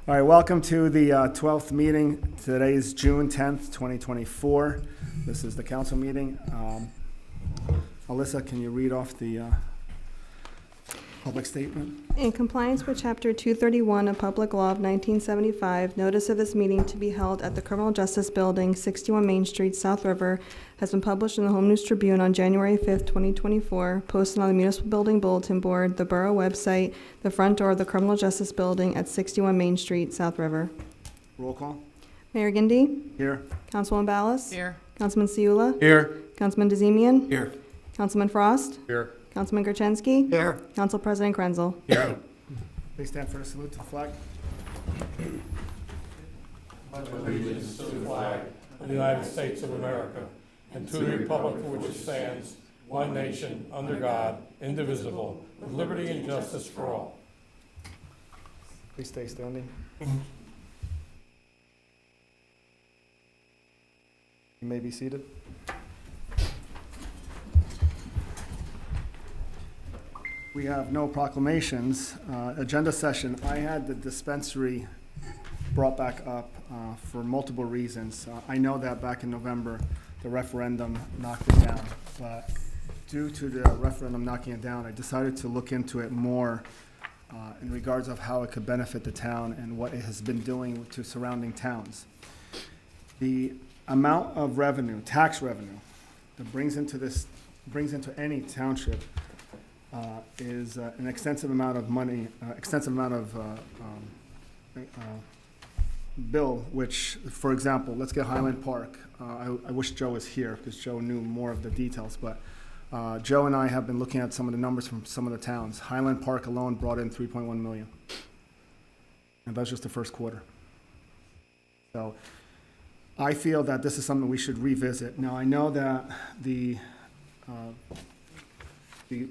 All right, welcome to the 12th meeting. Today is June 10th, 2024. This is the council meeting. Alyssa, can you read off the public statement? In compliance with Chapter 231 of Public Law of 1975, notice of this meeting to be held at the Criminal Justice Building, 61 Main Street, South River, has been published in the Home News Tribune on January 5th, 2024, posted on the Municipal Building Bulletin Board, the Borough website, the front door of the Criminal Justice Building at 61 Main Street, South River. Roll call. Mayor Gindi? Here. Councilwoman Ballas? Here. Councilman Siula? Here. Councilman DeZemian? Here. Councilman Frost? Here. Councilman Gertenski? Here. Council President Krenzel? Here. Please stand for a salute to the flag. Allegiance to the flag of the United States of America and to the republic for which it stands, one nation, under God, indivisible, with liberty and justice for all. Please stay standing. You may be seated. We have no proclamations. Agenda session. I had the dispensary brought back up for multiple reasons. I know that back in November, the referendum knocked it down, but due to the referendum knocking it down, I decided to look into it more in regards of how it could benefit the town and what it has been doing to surrounding towns. The amount of revenue, tax revenue, that brings into any township is an extensive amount of money, bill, which, for example, let's get Highland Park. I wish Joe was here because Joe knew more of the details, but Joe and I have been looking at some of the numbers from some of the towns. Highland Park alone brought in 3.1 million. And that's just the first quarter. So I feel that this is something we should revisit. Now, I know that the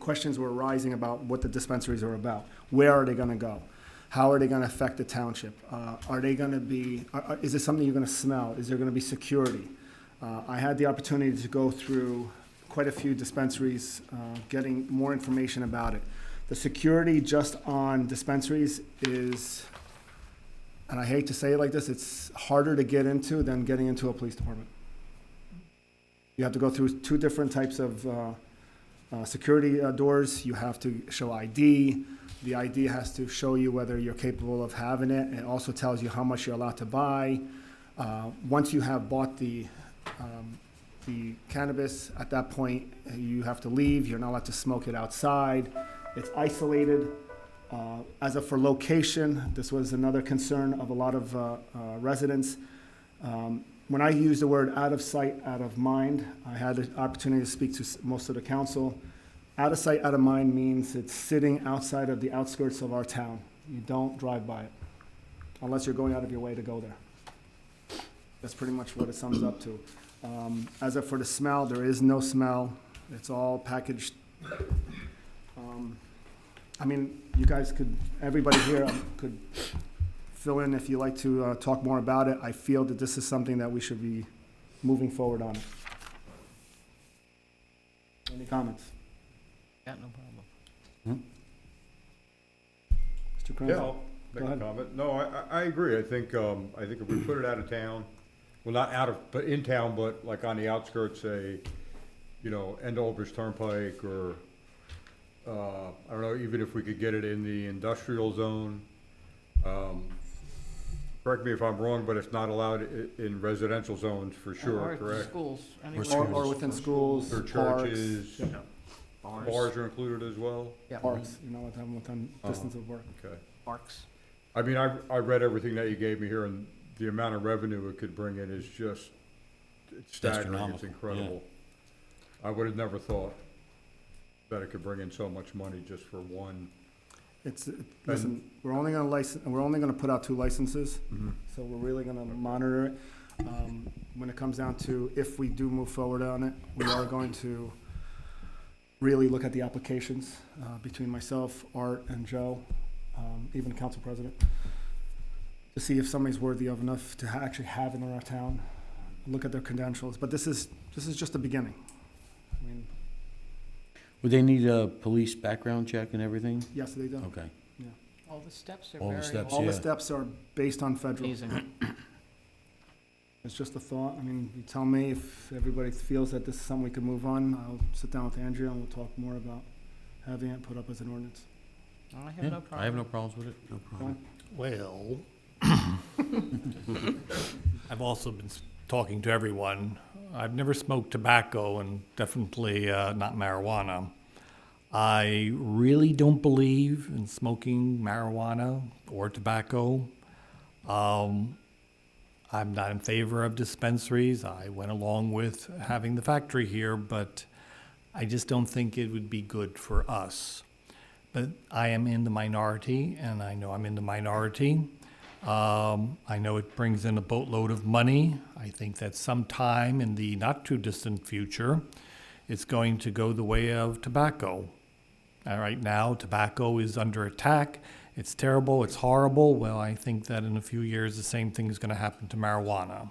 questions were arising about what the dispensaries are about. Where are they going to go? How are they going to affect the township? Are they going to be, is it something you're going to smell? Is there going to be security? I had the opportunity to go through quite a few dispensaries, getting more information about it. The security just on dispensaries is, and I hate to say it like this, it's harder to get into than getting into a police department. You have to go through two different types of security doors. You have to show ID. The ID has to show you whether you're capable of having it. It also tells you how much you're allowed to buy. Once you have bought the cannabis, at that point, you have to leave. You're not allowed to smoke it outside. It's isolated. As of for location, this was another concern of a lot of residents. When I use the word out of sight, out of mind, I had the opportunity to speak to most of the council. Out of sight, out of mind means it's sitting outside of the outskirts of our town. You don't drive by it, unless you're going out of your way to go there. That's pretty much what it sums up to. As of for the smell, there is no smell. It's all packaged. I mean, you guys could, everybody here could fill in if you like to talk more about it. I feel that this is something that we should be moving forward on. Any comments? Yeah, no problem. Mr. Krenzel? Yeah, I'll make Go a ahead. comment. No, I agree. I think if we put it out of town, well, not out of, but in town, but like on the outskirts, say, end of Aldrich Turnpike, or, I don't know, even if we could get it in the industrial zone. Correct me if I'm wrong, but it's not allowed in residential zones for sure, Or correct? schools. Or within schools, Or parks. churches, bars are included as well? Yeah, Parks, you know, within distance of work. Okay. parks. I mean, I read everything that you gave me here, and the amount of revenue it could bring in is just, it's staggering, it's Astronomical, incredible. I would have never thought that it could bring in so much money just for one. Listen, we're only gonna put out 2 licenses, so we're really gonna monitor it. When it comes down to if we do move forward on it, we are going to really look at the applications between myself, Art, and Joe, even the council president, to see if somebody's worthy of enough to actually have it in our town, look at their credentials. But this is just the beginning. I mean, Would they need a police background check and everything? yes, they do. Okay. Yeah. All the steps are All the very steps, All the yeah. steps are based on federal. amazing. It's just a thought. I mean, you tell me if everybody feels that this is something we could move on. I'll sit down with Andrea and we'll talk more about having it put up as an ordinance. I have no problem. I have no problems with it. No problem. Well, I've also been talking to everyone. I've never smoked tobacco and definitely not marijuana. I really don't believe in smoking marijuana or tobacco. I'm not in favor of dispensaries. I went along with having the factory here, but I just don't think it would be good for us. But I am in the minority, and I know I'm in the minority. I know it brings in a boatload of money. I think that sometime in the not-too-distant future, it's going to go the way of tobacco. Right now, tobacco is under attack. It's terrible, it's horrible. Well, I think that in a few years, the same thing is going to happen to marijuana.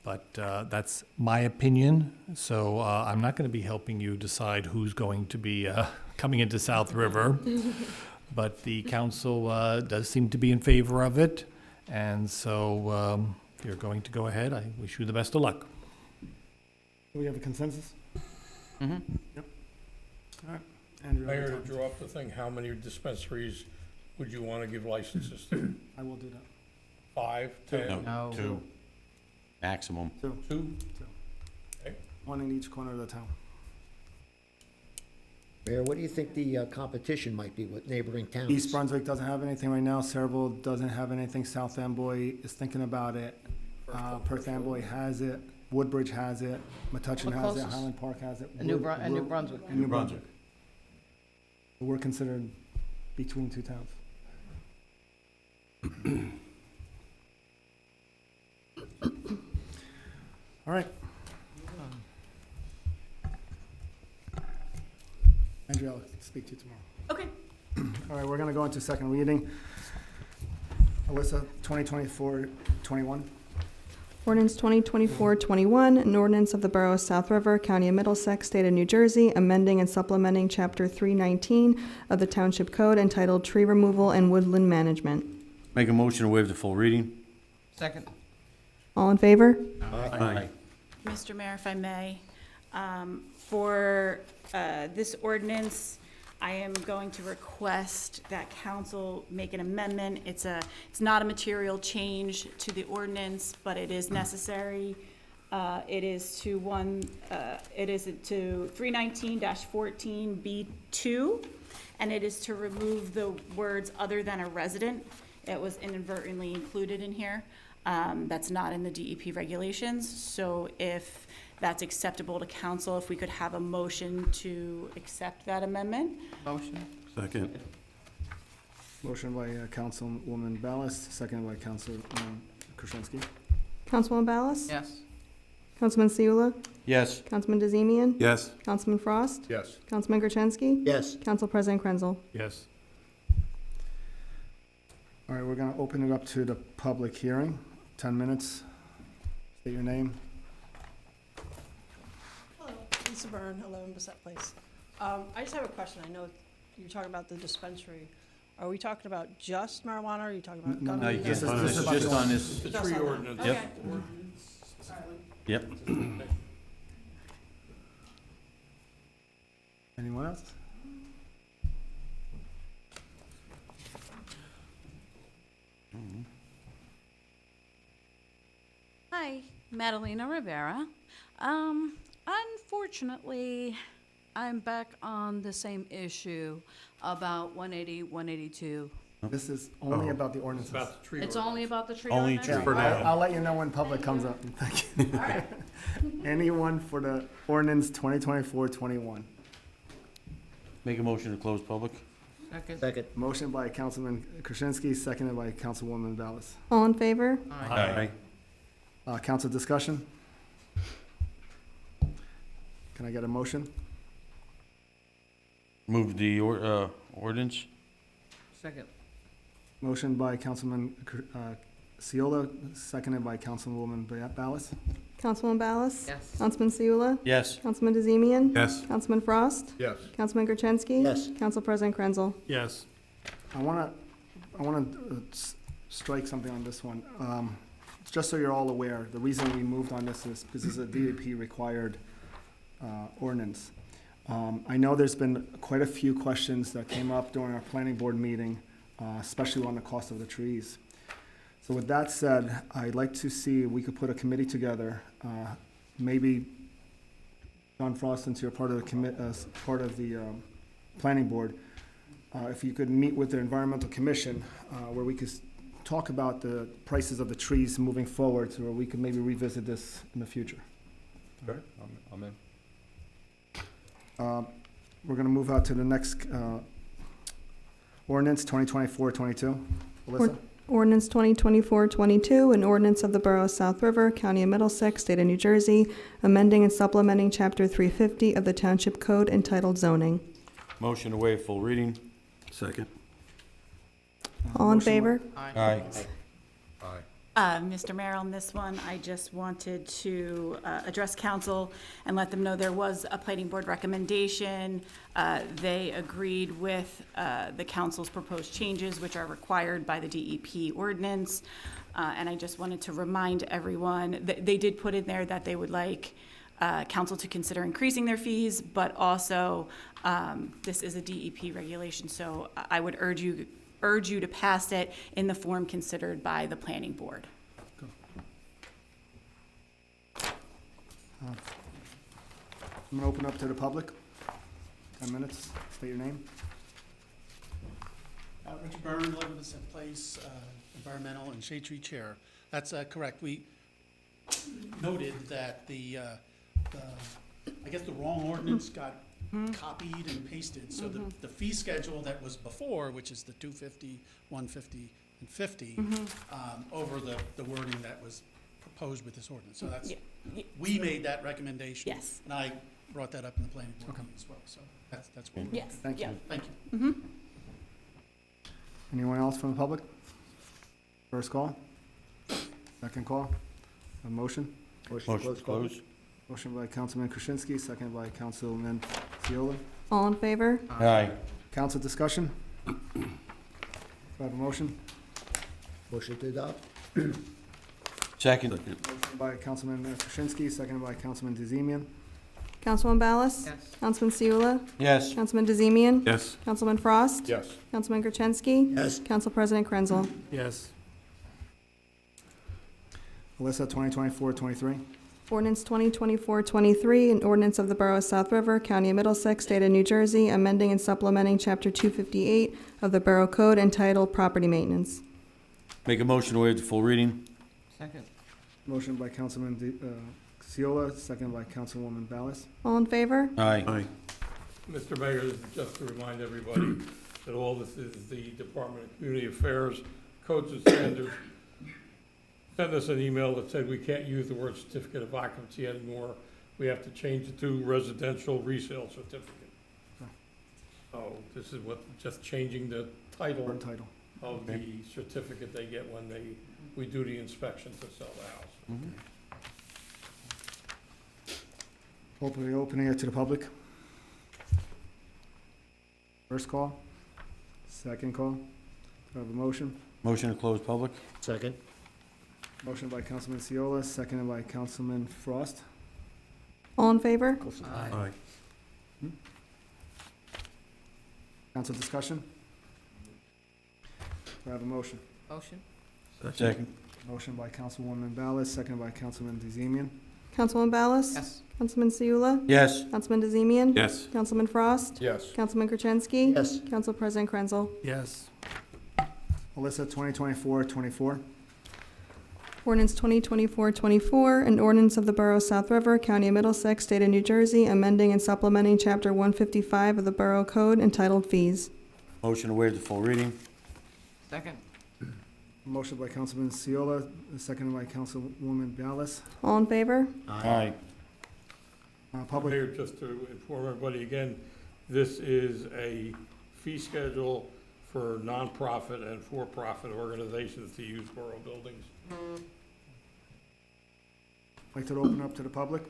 But that's my opinion, so I'm not going to be helping you decide who's going to be coming into South River. But the council does seem to be in favor of it, and so if you're going to go ahead, I wish you the best of luck. Do we have a consensus? Mm-hmm. Yep. All right. Andrea, Mayor, over to to draw up the thing, how many dispensaries would you want to give licenses to? I will do that. 5, 10, No. Two. Maximum. 2, 2? 1 in each corner of the town. Mayor, what do you think the competition might be with neighboring towns? East Brunswick doesn't have anything right now. Cerebral doesn't have anything. South Amboy is thinking about it. Perth Amboy has it. Woodbridge has it. Metuchen What has it. closest? Highland Park has it. And New Brunswick. And New Brunswick. We're considered between two towns. All right. Andrea, I'll speak to you tomorrow. Okay. All right, we're gonna go into second reading. Alyssa, 2024-21. Ordinance 2024-21, an ordinance of the Borough of South River, County of Middlesex, State of New Jersey, amending and supplementing Chapter 319 of the Township Code entitled Tree Removal and Woodland Management. Make a motion to waive the full reading. Second. All in favor? Aye. Mr. Mayor, if I may, for this ordinance, I am going to request that council make an amendment. It's not a material change to the ordinance, but it is necessary. It is to 319-14B2, and it is to remove the words "other than a resident." It was inadvertently included in here. That's not in the DEP regulations. So if that's acceptable to council, if we could have a motion to accept that amendment. Motion. Second. Motion by Councilwoman Ballas, seconded by Councilman Krasinski. Councilwoman Ballas? Yes. Councilman Siula, Yes. Councilman DeZemian? Yes. Councilman Frost? Yes. Councilman Gertenski? Yes. Council President Krenzel? Yes. All right, we're gonna open it up to the public hearing. 10 minutes. State your name. Hello, Lisa Byrne, 11 Bissett Place. I just have a question. I know you're talking about the dispensary. Are we talking about just marijuana, or are you talking about No, gun? No, you This can't. is- this is It's about just the on this. The Just tree on that. ordinance. Yep. Okay. Yep. Anyone else? Hi, Madalena Rivera. Unfortunately, I'm back on the same issue about 180, 182. This is only about the ordinances. About the tree It's ordinance. only about the tree Only ordinance? tree. Yeah, For now. I'll let you know when public comes up. Thank you. Anyone for the ordinance 2024-21? Make a motion to close public. Second. Second. Motion by Councilman Krasinski, seconded by Councilwoman Ballas. All in favor? Aye. Council discussion? Can I get a motion? Move the ordinance. Second. Motion by Councilman Seola, seconded by Councilwoman Ballas. Councilwoman Ballas? Yes. Councilman Siula, Yes. Councilman DeZemian? Yes. Councilman Frost? Yes. Councilman Gertenski? Yes. Council President Krenzel? Yes. I want to I want to strike something on this one. Just so you're all aware, the reason we moved on this is because it's a DEP required ordinance. I know there's been quite a few questions that came up during our planning board meeting, especially on the cost of the trees. So with that said, I'd like to see if we could put a committee together, maybe John Frost, since you're part of the planning board, if you could meet with the environmental commission, where we could talk about the prices of the trees moving forward, so where we could maybe revisit this in the future. Okay, I'm in. We're gonna move out to the next ordinance, 2024-22. Alyssa? Ordinance 2024-22, an ordinance of the Borough of South River, County of Middlesex, State of New Jersey, amending and supplementing Chapter 350 of the Township Code entitled Zoning. Motion to waive full reading. Second. All in Motion by- favor? Aye. Mr. Mayor, on this one, I just wanted to address council and let them know there was a planning board recommendation. They agreed with the council's proposed changes, which are required by the DEP ordinance. And I just wanted to remind everyone that they did put in there that they would like council to consider increasing their fees, but also this is a DEP regulation, so I would urge you to pass it in the form considered by the planning board. I'm gonna open up to the public. 10 minutes, state your name. Richard Byrne, 11 Vincent Place, Environmental and Shade Tree Chair. That's correct. We noted that I guess the wrong ordinance got copied and pasted. So the fee schedule that was before, which is the 250, 150, and 50, over the wording that was proposed with this ordinance. So that's, we made that recommendation. Yes. And I brought that up in the planning board meeting as well. So that's what we're Yes. Thank you. Yeah. Thank you. Anyone else from the public? First call? Second call? A motion? Motion to Motion close to public? close. Motion by Councilman Krasinski, second by Councilman Seola. All in favor? Aye. Council discussion? Do I have a motion? Motion to adopt? Second. Motion by Councilman Krasinski, second by Councilman DeZemian. Councilman Ballas? Yes. Councilman Seula? Yes. Councilman DeZemian? Yes. Councilman Frost? Yes. Councilman Gertenski? Yes. Council President Krenzel? Yes. Alyssa, 2024-23. Ordinance 2024-23, an ordinance of the Borough of South River, County of Middlesex, State of New Jersey, amending and supplementing Chapter 258 of the Borough Code entitled Property Maintenance. Make a motion to waive the full reading. Second. Motion by Councilman Seola, second by Councilwoman Ballas. All in favor? Aye. Mr. Mayor, this is just to remind everybody that all this is the Department of Community Affairs Codes and Standards. Sent us an email that said we can't use the word certificate of occupancy anymore. We have to change it to residential resale certificate. So this is just changing the title Word title. of the certificate they get when we do the inspection to sell the house. Opening it to the public. First call, second call. Do I have a motion? Motion to close public. Second? Motion by Councilman Seola, seconded by Councilman Frost. All in favor? Aye. Council discussion? Do I have a motion? Motion. Second. Motion by Councilwoman Ballas, seconded by Councilman DeZemian. Councilman Ballas? Yes. Councilman Seula? Yes. Councilman DeZemian? Yes. Councilman Frost? Yes. Councilman Gertenski? Yes. Council President Krenzel? Yes. Alyssa, 2024-24. Ordinance 2024-24, an ordinance of the Borough of South River, County of Middlesex, State of New Jersey, amending and supplementing Chapter 155 of the Borough Code entitled Fees. Motion to waive the full reading. Second. Motion by Councilman Seola, seconded by Councilwoman Ballas. All in favor? Aye. Public, Mayor, just to inform everybody again, this is a fee schedule for nonprofit and for-profit organizations to use borough buildings. like to open up to the public.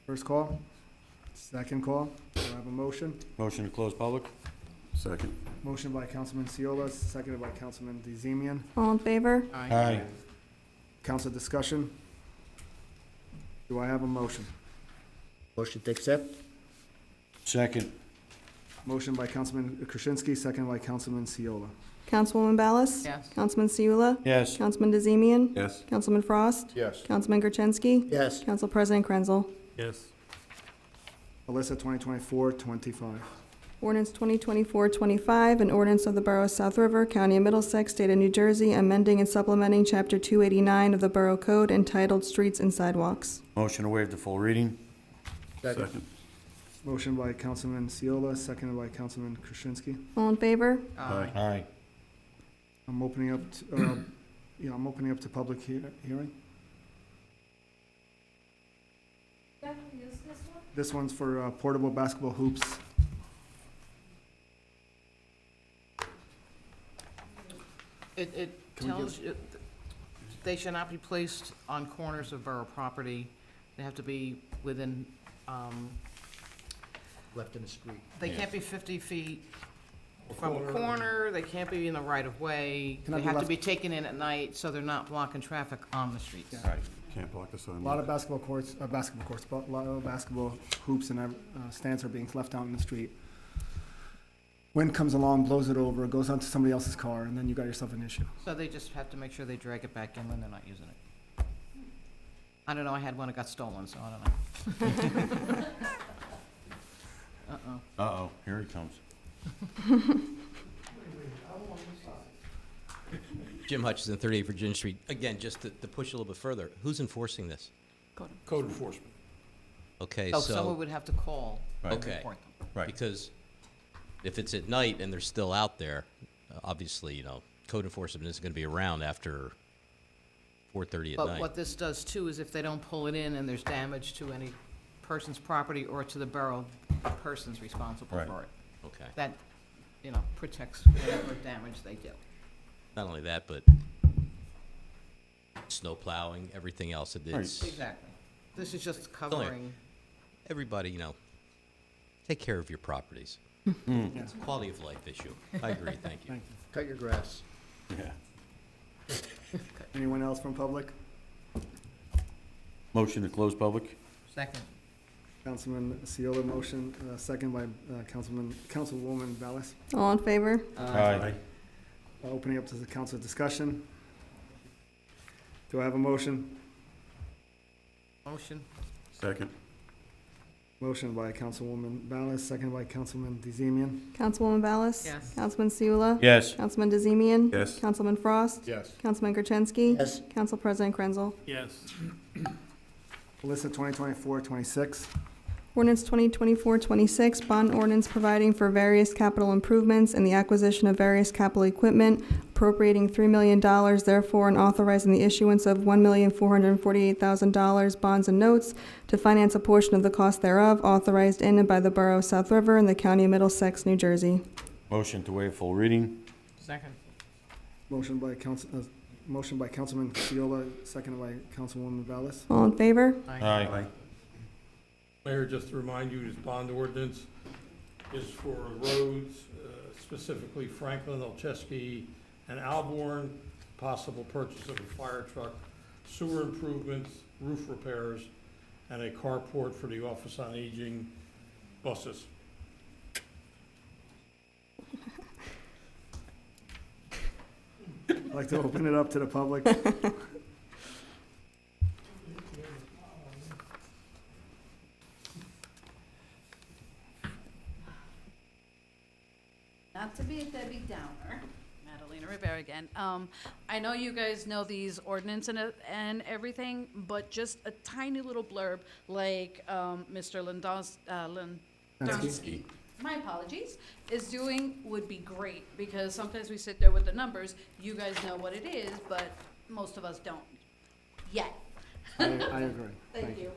First call, second call. Do I have a motion? Motion to close public. Second. Motion by Councilman Seola, seconded by Councilman DeZemian. All in favor? Aye. Council discussion? Do I have a motion? Motion to accept? Second. Motion by Councilman Krasinski, seconded by Councilman Seola. Councilwoman Ballas? Yes. Councilman Siula, Yes. Councilman DeZemian? Yes. Councilman Frost? Yes. Councilman Gertenski? Yes. Council President Krenzel? Yes. Alyssa, 2024-25. Ordinance 2024-25, an ordinance of the Borough of South River, County of Middlesex, State of New Jersey, amending and supplementing Chapter 289 of the Borough Code entitled Streets and Sidewalks. Motion to waive the full reading. Second. Motion by Councilman Seola, seconded by Councilman Krasinski. All in favor? Aye. I'm opening up, I'm opening up to public hearing. This one's for portable basketball hoops. It Can we tells you, they should not be placed on corners of borough property. They have to be within, Left in the street. they can't be 50 feet from a corner, they can't be in the right of way. Can I They be have to left- be taken in at night, so they're not blocking traffic on the streets. Yeah. Right. Can't block the A sun. lot of basketball courts, but a lot of basketball hoops and stands are being left out in the street. Wind comes along, blows it over, goes onto somebody else's car, and then you got yourself an issue. So they just have to make sure they drag it back in when they're not using it. I don't know, I had one that got stolen, so I don't know. Uh-oh. Uh-oh, here he comes. Jim Hutchison, 38 Virginia Street. Again, just to push a little bit further, who's enforcing this? Code enforcement. Okay, So someone so, would have to call and Okay. report them. Right. because if it's at night and they're still out there, obviously, you know, code enforcement isn't going to be around after 4:30 at But night. what this does too is if they don't pull it in and there's damage to any person's property or to the borough, the person's responsible Right. for it. Okay. That, protects whatever damage they do. Not only that, but snow plowing, everything else. It's Exactly. This is just covering, everybody, take care of your properties. Mm. It's a quality of life issue. I agree. Thank you. Thank you. Cut your grass. Yeah. Anyone else from public? Motion to close public. second. Councilman Seola, motion, second by Councilwoman Ballas. All in favor? Aye. Opening up to the council discussion. Do I have a motion? Motion. Second. Motion by Councilwoman Ballas, second by Councilman DeZemian. Councilwoman Ballas? Yes. Councilman Siula, Yes. Councilman DeZemian? Yes. Councilman Frost? Yes. Councilman Gertenski? Yes. Council President Krenzel? Yes. Alyssa, 2024-26. Ordinance 2024-26, bond ordinance providing for various capital improvements and the acquisition of various capital equipment, appropriating $3 million, therefore, and authorizing the issuance of $1,448,000 bonds and notes to finance a portion of the cost thereof, authorized in and by the Borough of South River and the County of Middlesex, New Jersey. Motion to waive full reading. Second. Motion by Councilman Seola, seconded by Councilwoman Ballas. All in favor? Aye. Mayor, just to remind you, this bond ordinance is for roads, specifically Franklin, Olszewski, and Alborn, possible purchase of a fire truck, sewer improvements, roof repairs, and a carport for the Office on Aging buses. I'd like to open it up to the public. Not to be a Debbie Downer, Madalena Rivera again. I know you guys know these ordinance and everything, but just a tiny little blurb like Mr. Lindowski, my apologies, is doing would be great, because sometimes we sit there with the numbers, you guys know what it is, but most of us don't yet. I agree. Thank you.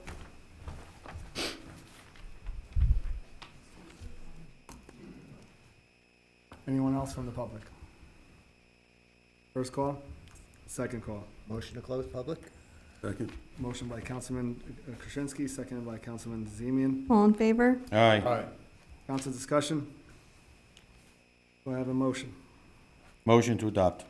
Anyone else from the public? First call, second call. Motion to close public? Second. Motion by Councilman Krasinski, seconded by Councilman DeZemian. All in favor? Aye. Aye. Council discussion? Do I have a motion? Motion to adopt.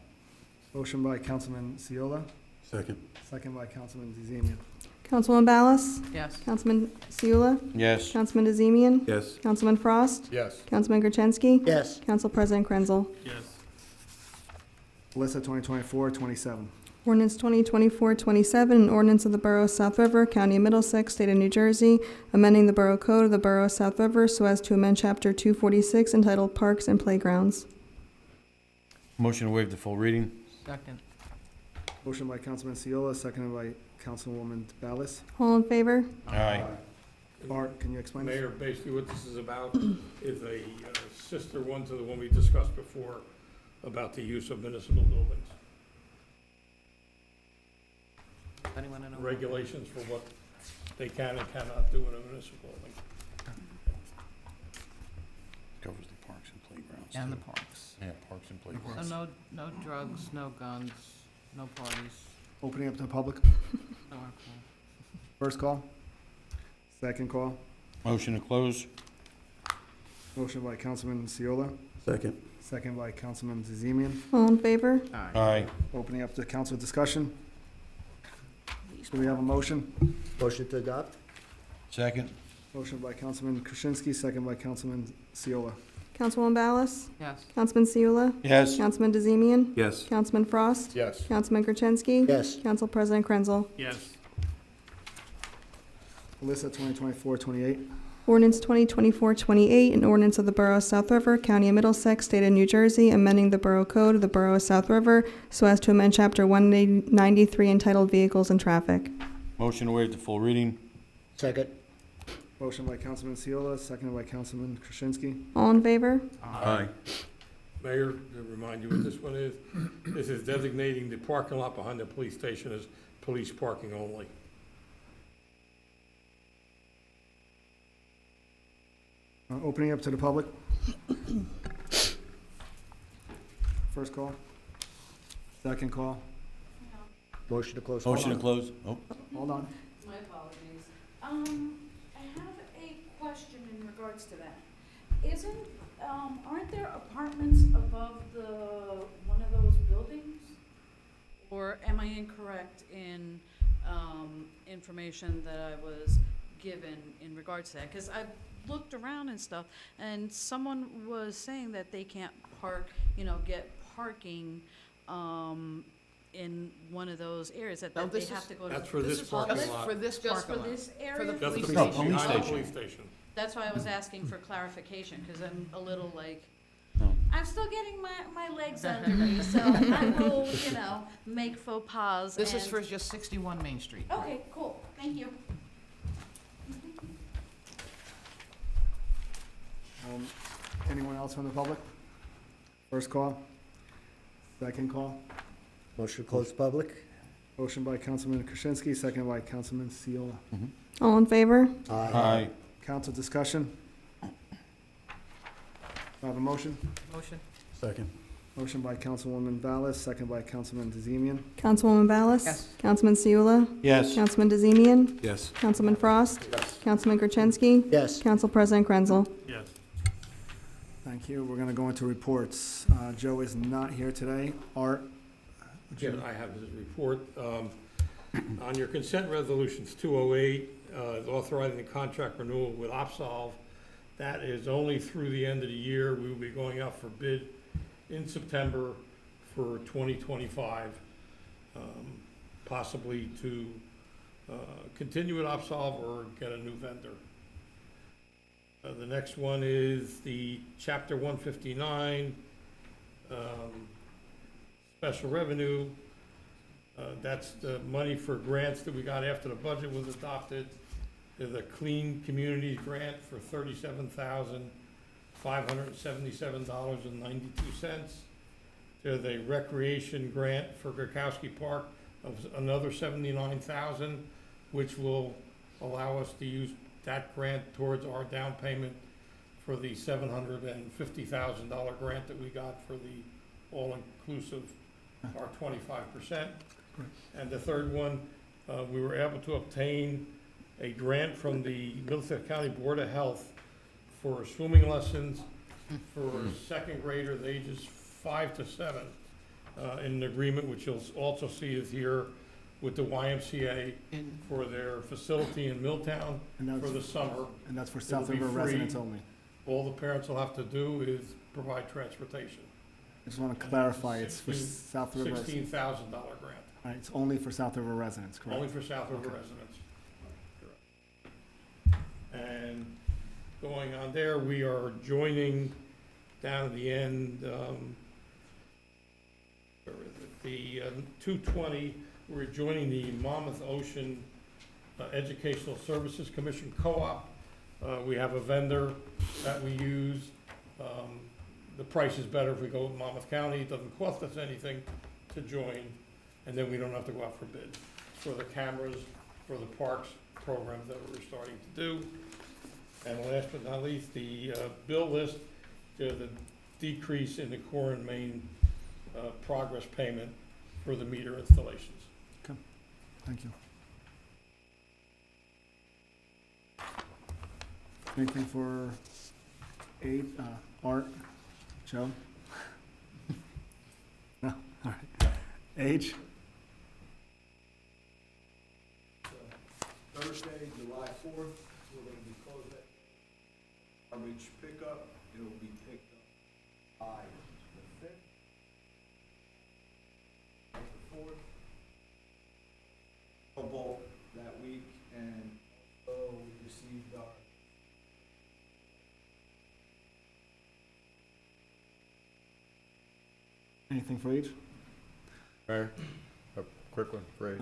Motion by Councilman Seola, Second. second by Councilman DeZemian. Councilwoman Ballas? Yes. Councilman Seula? Yes. Councilman DeZemian? Yes. Councilman Frost? Yes. Councilman Gertenski? Yes. Council President Krenzel? Yes. Alyssa, 2024-27. Ordinance 2024-27, an ordinance of the Borough of South River, County of Middlesex, State of New Jersey, amending the Borough Code of the Borough of South River so as to amend Chapter 246 entitled Parks and Playgrounds. Motion to waive the full reading. Second. Motion by Councilman Seola, seconded by Councilwoman Ballas. All in favor? Aye. Art, can you explain this? Mayor, basically what this is about is a sister one to the one we discussed before about the use of municipal buildings. Anyone know? Regulations for what they can and cannot do in a municipal building. Covers the parks and playgrounds. And the too. parks. Yeah, parks and playgrounds. So no drugs, no guns, no parties, Opening up to the public. no alcohol. First call. Second call. Motion to close. Motion by Councilman Seola, Second. second by Councilman DeZemian. All in favor? Aye. Opening up to council discussion. Do we have a motion? Motion to adopt? Second. Motion by Councilman Krasinski, second by Councilman Seola. Councilwoman Ballas? Yes. Councilman Seula? Yes. Councilman DeZemian? Yes. Councilman Frost? Yes. Councilman Gertenski? Yes. Council President Krenzel? Yes. Alyssa, 2024-28. Ordinance 2024-28, an ordinance of the Borough of South River, County of Middlesex, State of New Jersey, amending the Borough Code of the Borough of South River so as to amend Chapter 193 entitled Vehicles and Traffic. Motion to waive the full reading. Second? Motion by Councilman Seola, seconded by Councilman Krasinski. All in favor? Aye. Mayor, to remind you what this one is, this is designating the parking lot behind the police station as police parking only. Opening up to the public. First call. Second call. Motion to close? Motion to close. Oh, Hold on. My apologies. I have a question in regards to that. Aren't there apartments above one of those buildings? Or am I incorrect in, information that I was given in regards to that? Because I've looked around and stuff, and someone was saying that they can't get parking, in one of those areas, that No, they this have is- to go to. That's for this is parking just lot. for this Just for parking lot. this area? Just police the No, station. police behind the station. police station. That's why I was asking for clarification, because I'm a little like, No. I'm still getting my legs under me, so I will, make faux pas. This is and- for just 61 Main Street. Okay, cool, thank you. Anyone else from the public? First call. Second call. Motion to close public? Motion by Councilman Krasinski, seconded by Councilman Seola. All in favor? Aye. Council discussion. Do I have a motion? Motion. Second. Motion by Councilwoman Ballas, second by Councilman DeZemian. Councilwoman Ballas? Yes. Councilman Seula? Yes. Councilman DeZemian? Yes. Councilman Frost? Councilman Gertenski? Yes. Council President Krenzel? Yes. Thank you. We're going to go into reports. Joe is not here today. Art? would you- Again, I have his report. On your consent resolutions, 208, authorizing the contract renewal with Opsolve. That is only through the end of the year. We will be going out for bid in September for 2025, possibly to continue with Opsolve or get a new vendor. The next one is the Chapter 159, special revenue. That's the money for grants that we got after the budget was adopted. There's a Clean Communities grant for $37,577.92. There's a recreation grant for Gurkowski Park of another $79,000, which will allow us to use that grant towards our down payment for the $750,000 grant that we got for the all-inclusive, our 25%. And the third one, we were able to obtain a grant from the Middlesex County Board of Health for swimming lessons for second graders ages 5 to 7, in an agreement which you'll also see is here with the YMCA And for their facility in Milltown And for the summer. And that's for It'll South be River free. residents only. All the parents will have to do is provide transportation. I just want to clarify, it's for South River. $16,000 grant, All right, it's only for South River residents, correct? only for South River Okay. residents. And going on there, we are joining down at the end, where is it? The 220, we're joining the Monmouth Ocean Educational Services Commission Co-op. We have a vendor that we use. The price is better if we go with Monmouth County. It doesn't cost us anything to join, and then we don't have to go out for bids. For the cameras, for the parks programs that we're starting to do. And last but not least, the bill list, there's a decrease in the core and main progress payment for the meter installations. Thank you. Anything for Art, Joe? No, all right. H? Thursday, July 4th, we're going to be closed at garbage pickup. It'll be picked up by the 5th, the 4th. Bulk that week, and also we received our Anything for H? Mayor, a quick one for H.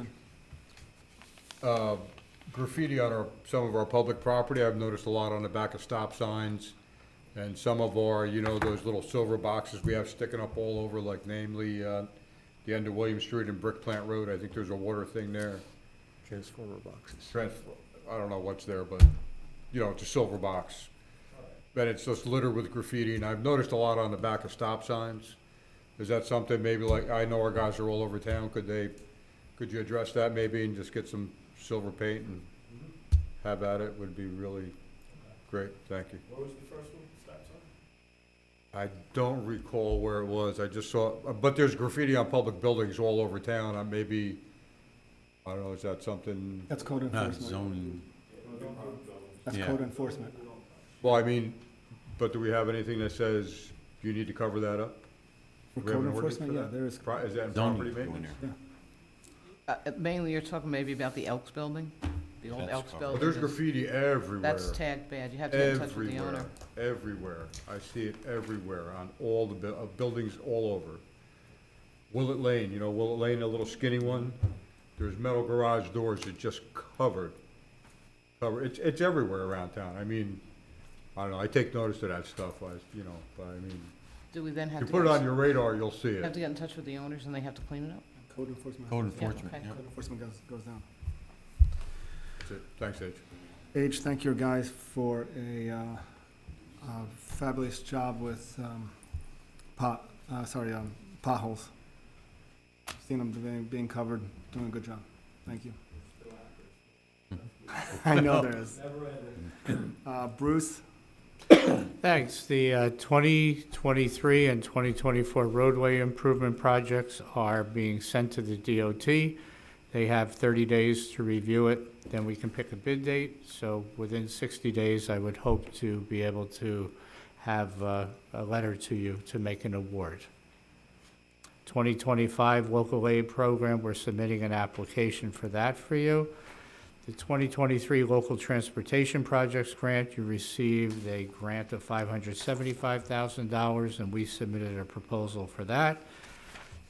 Graffiti on some of our public property, I've noticed a lot on the back of stop signs. And some of our, those little silver boxes we have sticking up all over, like namely, the end of William Street and Brick Plant Road. I think there's a water thing there. Transformer boxes. I don't know what's there, but, it's a silver box. And it's just littered with graffiti, and I've noticed a lot on the back of stop signs. Is that something maybe like, I know our guys are all over town, could you address that maybe and just get some silver paint and have at it? Would be really great, thank you. What was the first one? Stop sign? I don't recall where it was, I just saw, but there's graffiti on public buildings all over town, I don't know, is that something? That's code Not enforcement. zoning. That's Yeah. code enforcement. Well, but do we have anything that says you need to cover that up? For Do we have code an ordinance enforcement, for yeah, that? there is. Is that in Zoning property go in maintenance? there. mainly you're talking maybe about the Elks building, the old That's Elks covered. Well, building. there's is- graffiti everywhere. That's tagged bad. You have to get in touch with the owner. Everywhere. I see it everywhere on all the buildings all over. Willett Lane, Willett Lane, the little skinny one? There's metal garage doors that just covered. It's everywhere around town. I don't know, I take notice of that stuff, but Do we then have you to? put it get- on your radar, you'll see Have it. to get in touch with the owners and they have to clean it up? Code enforcement. Code enforcement, okay. yeah. Code enforcement goes down. That's it. Thanks, H. H, thank you guys for a fabulous job with potholes. Seen them being covered, doing a good job. Thank you. I know there is. Bruce? Thanks. The 2023 and 2024 roadway improvement projects are being sent to the DOT. They have 30 days to review it, then we can pick a bid date. So within 60 days, I would hope to be able to have a letter to you to make an award. 2025 local aid program, we're submitting an application for that for you. The 2023 local transportation projects grant, you received a grant of $575,000, and we submitted a proposal for that.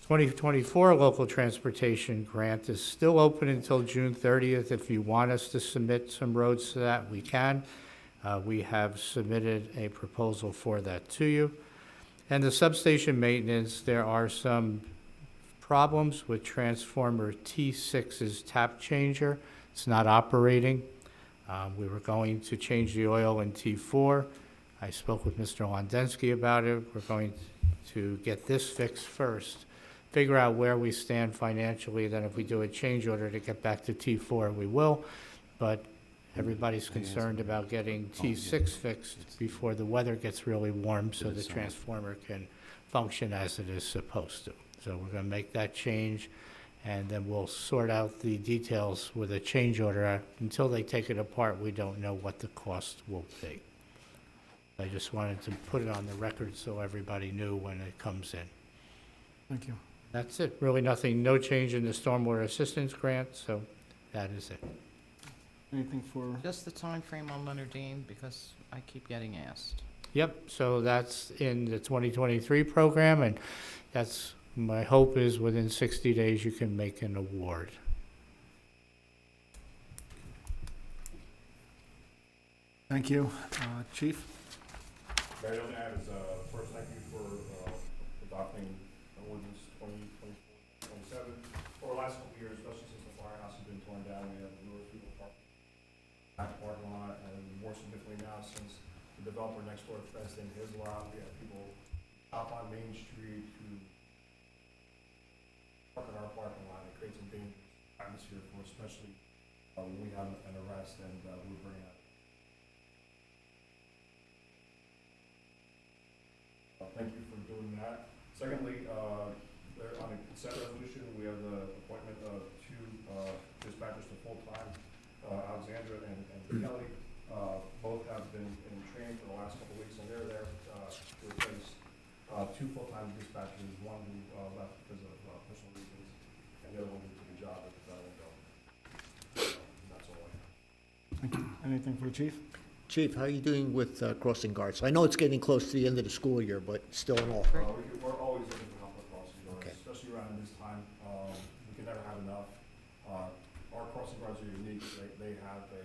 2024 local transportation grant is still open until June 30th. If you want us to submit some roads to that, we can. We have submitted a proposal for that to you. And the substation maintenance, there are some problems with transformer T6's tap changer. It's not operating. We were going to change the oil in T4. I spoke with Mr. Londensky about it. We're going to get this fixed first, figure out where we stand financially, then if we do a change order to get back to T4, we will. But everybody's concerned about getting T6 fixed before the weather gets really warm so the transformer can function as it is supposed to. So we're going to make that change, and then we'll sort out the details with a change order. Until they take it apart, we don't know what the cost will be. I just wanted to put it on the record so everybody knew when it comes in. Thank you. That's it. Really nothing, no change in the stormwater assistance grant, so that is it. Anything for, Just the time frame on Leonard Dean, because I keep getting asked. Yep, so that's in the 2023 program, and that's, my hope is within 60 days you can make an award. thank you. Chief? Mayor, on that is, first, thank you for adopting ordinance 2027. For the last couple of years, especially since the firehouse has been torn down, we have the newer people back parking lot, and more significantly now, since the developer next door fenced in his lot, we have people up on Main Street who park in our parking lot. It creates a dangerous atmosphere for, especially when we have an arrest and we bring out. Thank you for doing that. Secondly, there on the consent resolution, we have the appointment of two dispatchers to full-time, Alexandra and Kelly. Both have been in training for the last couple of weeks, and they're there to replace two full-time dispatchers, one who left because of personal reasons, and the other one who took a job at the window. That's all I have. Thank you. Anything for the chief? Chief, how are you doing with crossing guards? I know it's getting close to the end of the school year, but still in all. We're always looking for help with crossing guards, Okay. especially around this time. We can never have enough. Our crossing guards are unique. They have a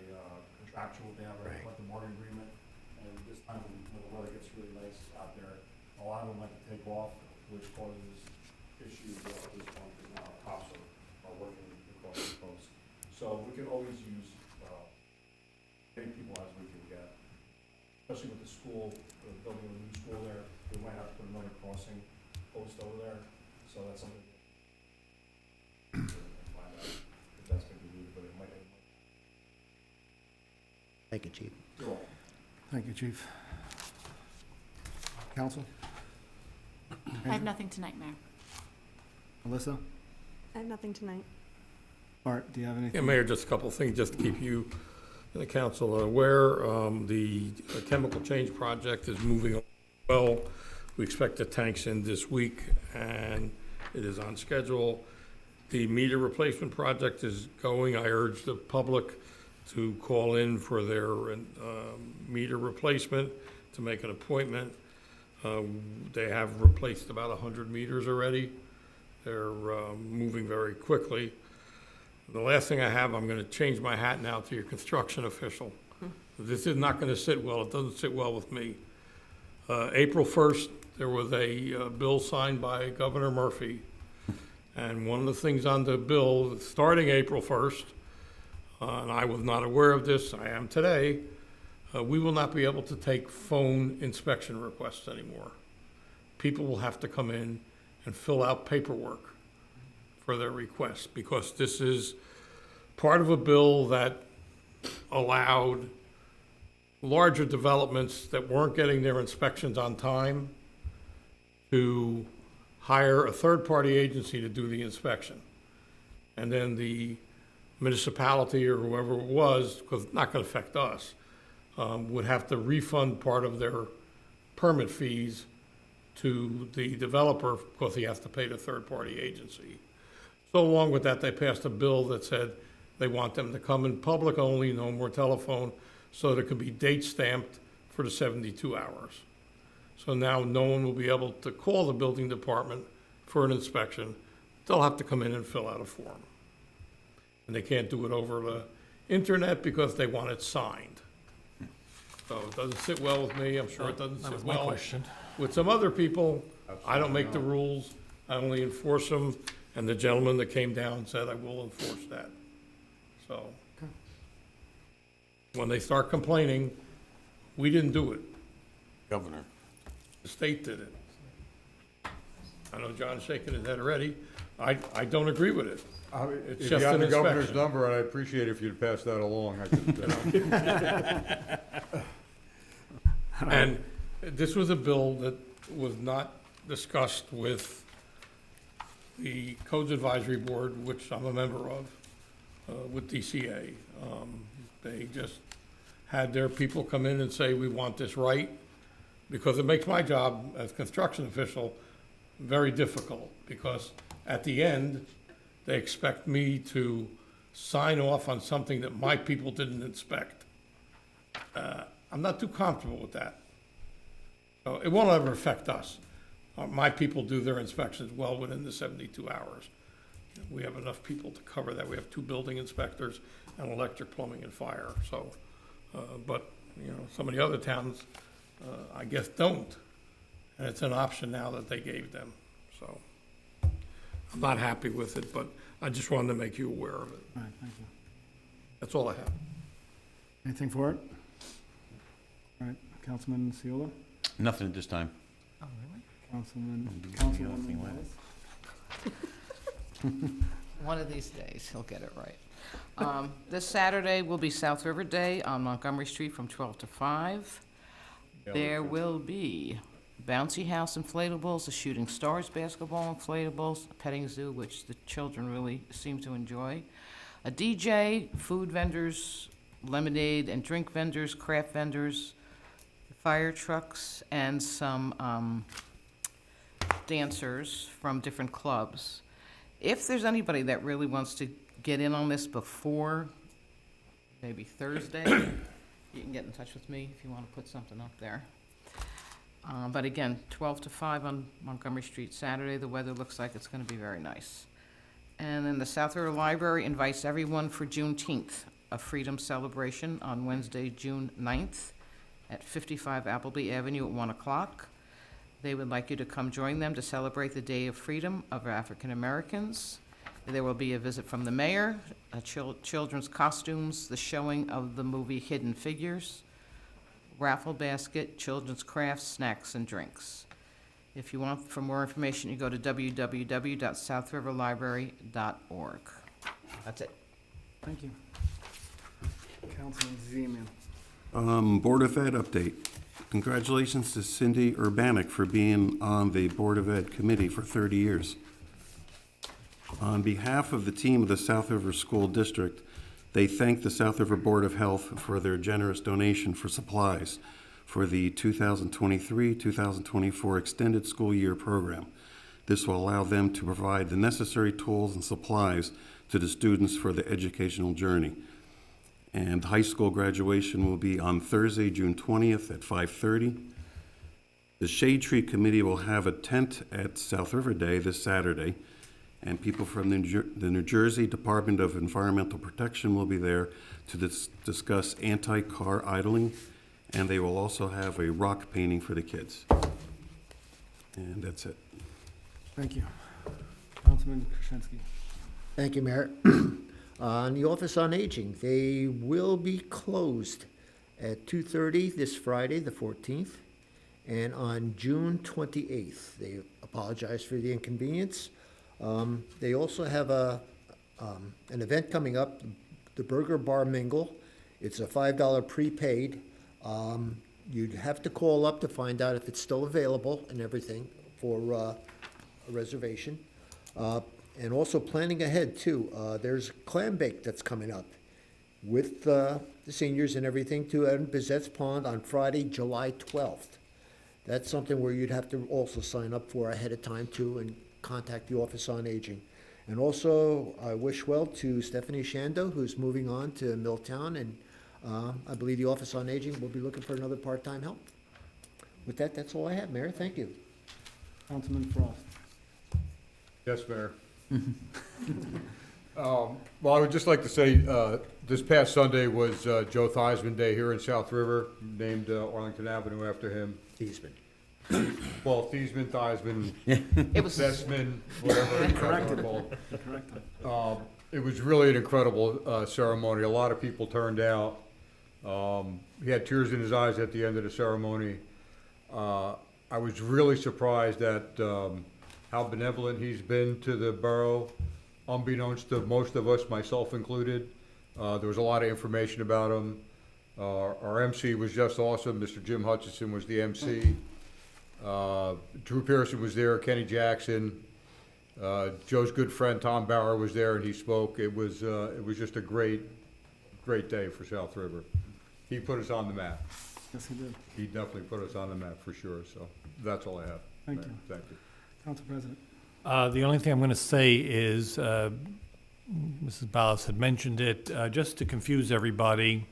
contractual, they have a collective bargaining agreement, and this time when the weather gets really nice out there, a lot of them like to take off, which causes issues at this point because now cops are working across the coast. So we can always use many people as we can get, especially with the school, building a new school there. We might have to put another crossing post over there, so that's something and find out if that's going to be needed, but it might. Thank you, Chief. You're welcome. Thank you, chief. Counsel? I have nothing tonight, Mayor. Alyssa? I have nothing tonight. Art, do you have anything? Yeah, Mayor, just a couple of things, just to keep you and the council aware. The chemical change project is moving well. We expect the tanks in this week, and it is on schedule. The meter replacement project is going. I urge the public to call in for their meter replacement, to make an appointment. They have replaced about 100 meters already. They're moving very quickly. The last thing I have, I'm going to change my hat now to your construction official. This is not going to sit well. It doesn't sit well with me. April 1st, there was a bill signed by Governor Murphy. And one of the things on the bill, starting April 1st, and I was not aware of this, I am today, we will not be able to take phone inspection requests anymore. People will have to come in and fill out paperwork for their requests, because this is part of a bill that allowed larger developments that weren't getting their inspections on time to hire a third-party agency to do the inspection. And then the municipality or whoever it was, because it's not going to affect us, would have to refund part of their permit fees to the developer because he has to pay the third-party agency. So along with that, they passed a bill that said they want them to come in public only, no more telephone, so that it could be date stamped for the 72 hours. So now no one will be able to call the building department for an inspection. They'll have to come in and fill out a form. And they can't do it over the internet because they want it signed. So it doesn't sit well with me. I'm sure it doesn't sit well with some other people. I don't make the rules. I only enforce them. And the gentleman that came down said, I will enforce that. So when they start complaining, we didn't do it. Governor. The state did it. I know John's shaking his head already, I don't agree with it. It's If you just have an the governor's inspection. number, I'd appreciate if you'd pass that along. I could, And this was a bill that was not discussed with the Codes Advisory Board, which I'm a member of, with DCA. They just had their people come in and say, we want this right, because it makes my job as construction official very difficult, because at the end, they expect me to sign off on something that my people didn't inspect. I'm not too comfortable with that. So it won't ever affect us. My people do their inspections well within the 72 hours. We have enough people to cover that. We have 2 building inspectors and electric, plumbing, and fire. So, but, you know, some of the other towns, I guess, don't. And it's an option now that they gave them. So I'm not happy with it, but I just wanted to make you aware of it. All right, thank you. That's all I have. Anything for it? All right, Councilman Seola? Nothing at this time. Oh, really? Councilwoman Wallace? One of these days, he'll get it right. This Saturday will be South River Day on Montgomery Street from 12 to 5. There will be bouncy house inflatables, a shooting stars basketball inflatables, a petting zoo, which the children really seem to enjoy, a DJ, food vendors, lemonade and drink vendors, craft vendors, fire trucks, and some dancers from different clubs. If there's anybody that really wants to get in on this before maybe Thursday, you can get in touch with me if you want to put something up there. But again, 12 to 5 on Montgomery Street Saturday. The weather looks like it's going to be very nice. And then the South River Library invites everyone for Juneteenth, a freedom celebration on Wednesday, June 9th at 55 Appleby Avenue at 1 o'clock. They would like you to come join them to celebrate the Day of Freedom of African Americans. There will be a visit from the mayor, children's costumes, the showing of the movie Hidden Figures, raffle basket, children's crafts, snacks, and drinks. If you want for more information, you go to www.southriverlibrary.org. That's it. Thank you. Councilman Zeman. Board of Ed update. Congratulations to Cindy Urbanic for being on the Board of Ed committee for 30 years. On behalf of the team of the South River School District, they thank the South River Board of Health for their generous donation for supplies for the 2023-2024 extended school year program. This will allow them to provide the necessary tools and supplies to the students for the educational journey. And high school graduation will be on Thursday, June 20th at 5:30. The Shade Tree Committee will have a tent at South River Day this Saturday, and people from the New Jersey Department of Environmental Protection will be there to discuss anti-car idling, and they will also have a rock painting for the kids. And that's it. Thank you. Councilman Krasinski. Thank you, Mayor. On the Office on Aging, they will be closed at 2:30 this Friday, the 14th, and on June 28th. They apologize for the inconvenience. They also have an event coming up, the Burger Bar Mingle. It's a $5 prepaid. You'd have to call up to find out if it's still available and everything for a reservation. And also planning ahead too, there's clam bake that's coming up with the seniors and everything too at Bizet's Pond on Friday, July 12th. That's something where you'd have to also sign up for ahead of time too and contact the Office on Aging. And also, I wish well to Stephanie Shando, who's moving on to Milltown, and I believe the Office on Aging will be looking for another part-time help. With that, that's all I have, Mayor. Thank you. Councilman Frost. Yes, Mayor. Well, I would just like to say, this past Sunday was Joe Theismann Day here in South River, named Arlington Avenue after him. Theismann. Well, Theismann, It was Theismann, whatever you guys are called. It was really an incredible ceremony. A lot of people turned out. He had tears in his eyes at the end of the ceremony. I was really surprised at how benevolent he's been to the borough, unbeknownst to most of us, myself included. There was a lot of information about him. Our MC was just awesome. Mr. Jim Hutchinson was the MC. Drew Pearson was there, Kenny Jackson. Joe's good friend Tom Bauer was there and he spoke. It was just a great day for South River. He put us on the map. Yes, he did. He definitely put us on the map for sure, so that's all I have. Thank you. Thank you. Council President. The only thing I'm going to say is, Mrs. Ballas had mentioned it, just to confuse everybody,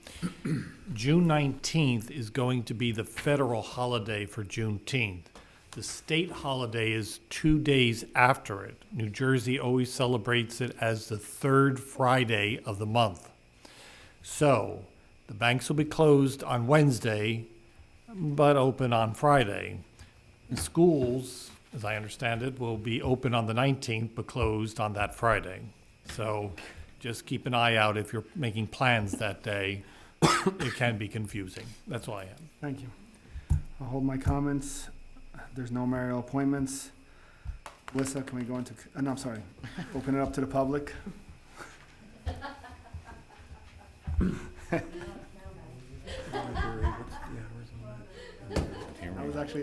June 19th is going to be the federal holiday for Juneteenth. The state holiday is 2 days after it. New Jersey always celebrates it as the third Friday of the month. So, the banks will be closed on Wednesday, but open on Friday. The schools, as I understand it, will be open on the 19th, but closed on that Friday. So just keep an eye out if you're making plans that day. It can be confusing. That's all I have. Thank you. I'll hold my comments. There's no mayoral appointments. Melissa, can we go into, no, I'm sorry, open it up to the public?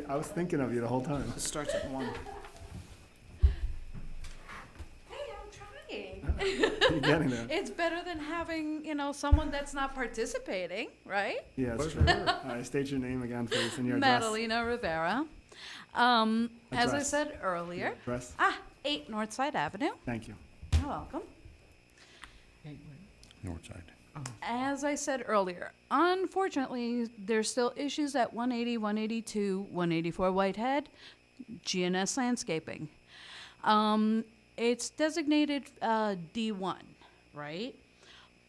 I was thinking of you the whole time. It starts at 1. Hey, I'm trying. You're getting there. It's better than having, someone that's not participating, right? Yeah, it's true. All right, state your name again, please, and your address. Madalena Rivera. As I Address. said earlier, Address. 8 Northside Avenue. Thank you. You're welcome. North side. As I said earlier, unfortunately, there's still issues at 180, 182, 184 Whitehead, GNS Landscaping. It's designated D1, right?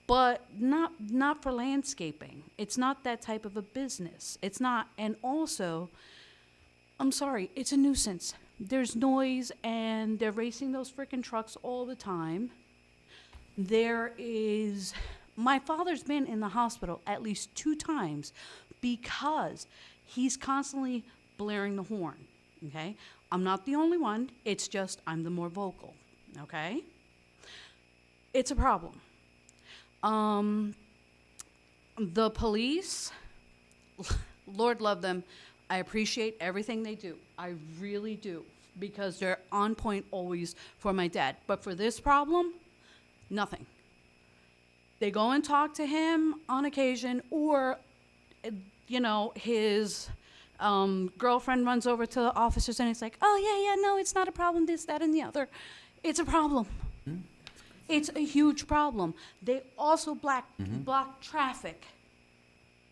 But not for landscaping. It's not that type of a business. It's not, and also, I'm sorry, it's a nuisance. There's noise, and they're racing those frickin' trucks all the time. My father's been in the hospital at least 2 times because he's constantly blaring the horn, okay? I'm not the only one. It's just I'm the more vocal, okay? It's a problem. The police, Lord love them. I appreciate everything they do. I really do, because they're on point always for my dad. But for this problem, nothing. They go and talk to him on occasion, or, his girlfriend runs over to the officers and it's like, oh, yeah, no, it's not a problem, this, that, and the other. It's a problem. It's a huge problem. They also block traffic,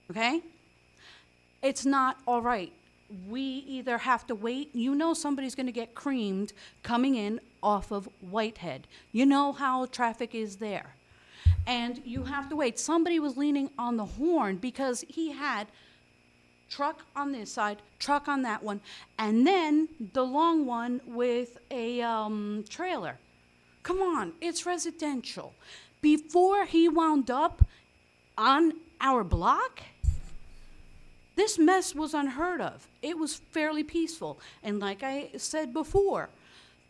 okay? It's not all right. We either have to wait, somebody's going to get creamed coming in off of Whitehead. You know how traffic is there. And you have to wait. Somebody was leaning on the horn because he had truck on this side, truck on that one, and then the long one with a trailer. Come on, it's residential. Before he wound up on our block, this mess was unheard of. It was fairly peaceful. And like I said before,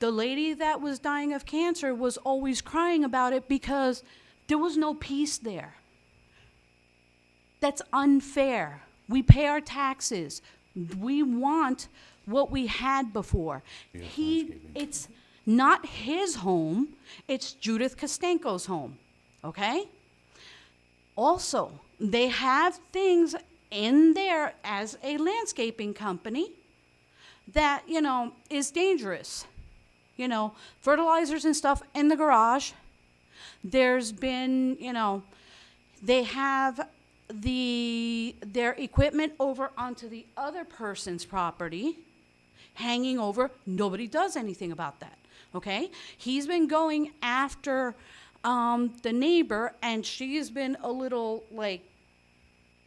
the lady that was dying of cancer was always crying about it because there was no peace there. That's unfair. We pay our taxes. We want what we had before. It's not his home, it's Judith Kostenko's home, okay? Also, they have things in there as a landscaping company that, is dangerous. Fertilizers and stuff in the garage. There's been, they have their equipment over onto the other person's property, hanging over. Nobody does anything about that, okay? He's been going after the neighbor, and she has been a little,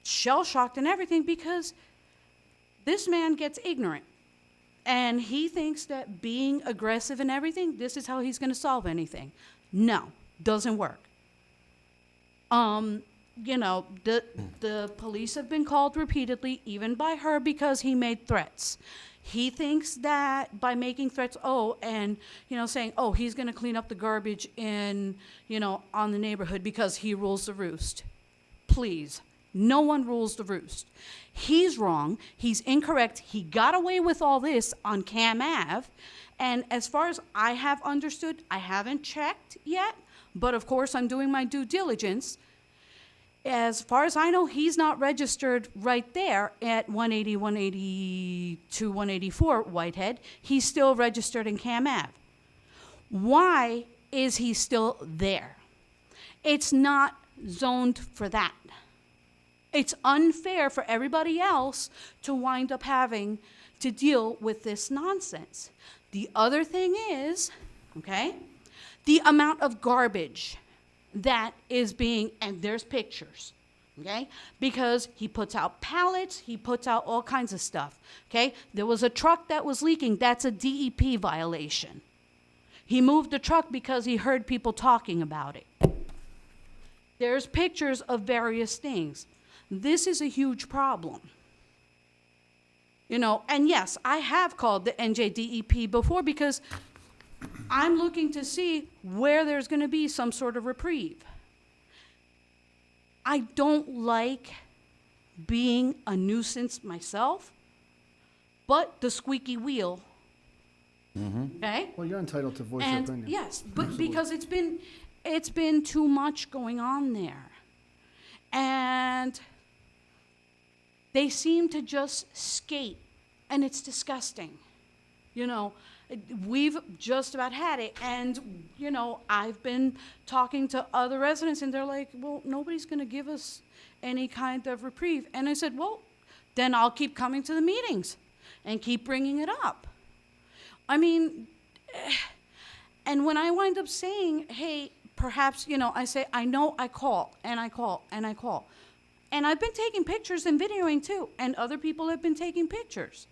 shell-shocked and everything because this man gets ignorant. And he thinks that being aggressive and everything, this is how he's going to solve anything. No. Doesn't work. The police have been called repeatedly, even by her, because he made threats. He thinks that by making threats, and, saying, he's going to clean up the garbage on the neighborhood because he rules the roost. Please, no one rules the roost. He's wrong. He's incorrect. He got away with all this on Cam Ave. And as far as I have understood, I haven't checked yet, but of course I'm doing my due diligence. As far as I know, he's not registered right there at 180, 182, 184 Whitehead. He's still registered in Cam Ave. Why is he still there? It's not zoned for that. It's unfair for everybody else to wind up having to deal with this nonsense. The other thing is, the amount of garbage that is being, and there's pictures, because he puts out pallets, he puts out all kinds of stuff, There was a truck that was leaking. That's a DEP violation. He moved the truck because he heard people talking about it. There's pictures of various things. This is a huge problem. And yes, I have called the NJDEP before because I'm looking to see where there's going to be some sort of reprieve. I don't like being a nuisance myself, but the squeaky wheel, okay? Well, you're entitled to voice your opinion. Yes, but because it's been too much going on there. And they seem to just skate, and it's disgusting. We've just about had it, and, I've been talking to other residents, and they're like, well, nobody's going to give us any kind of reprieve. And I said, well, then I'll keep coming to the meetings and keep bringing it up. I mean, and when I wind up saying, hey, perhaps, I say, I know I call, and I call, and I call. And I've been taking pictures and videoing too, and other people have been taking pictures,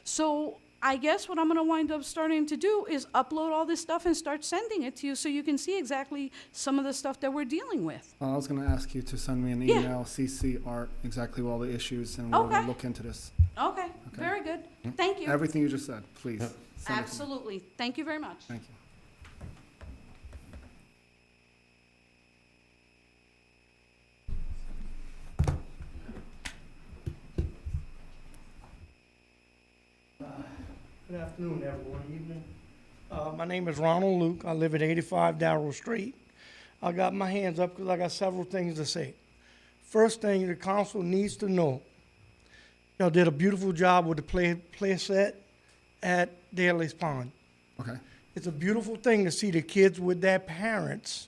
So I guess what I'm going to wind up starting to do is upload all this stuff and start sending it to you so you can see exactly some of the stuff that we're dealing with. I was going to ask you to send me an Yeah. email, CC Art, exactly all the issues, and we'll Okay. look into this. Okay, very good. Thank you. Everything you just said, please. send it to me. Absolutely. Thank you very much. Thank you. Good afternoon, everyone. Evening. My name is Ronald Luke. I live at 85 Darrell Street. I got my hands up because I got several things to say. First thing, the council needs to know, y'all did a beautiful job with the play set at Daly's Pond. Okay. It's a beautiful thing to see the kids with their parents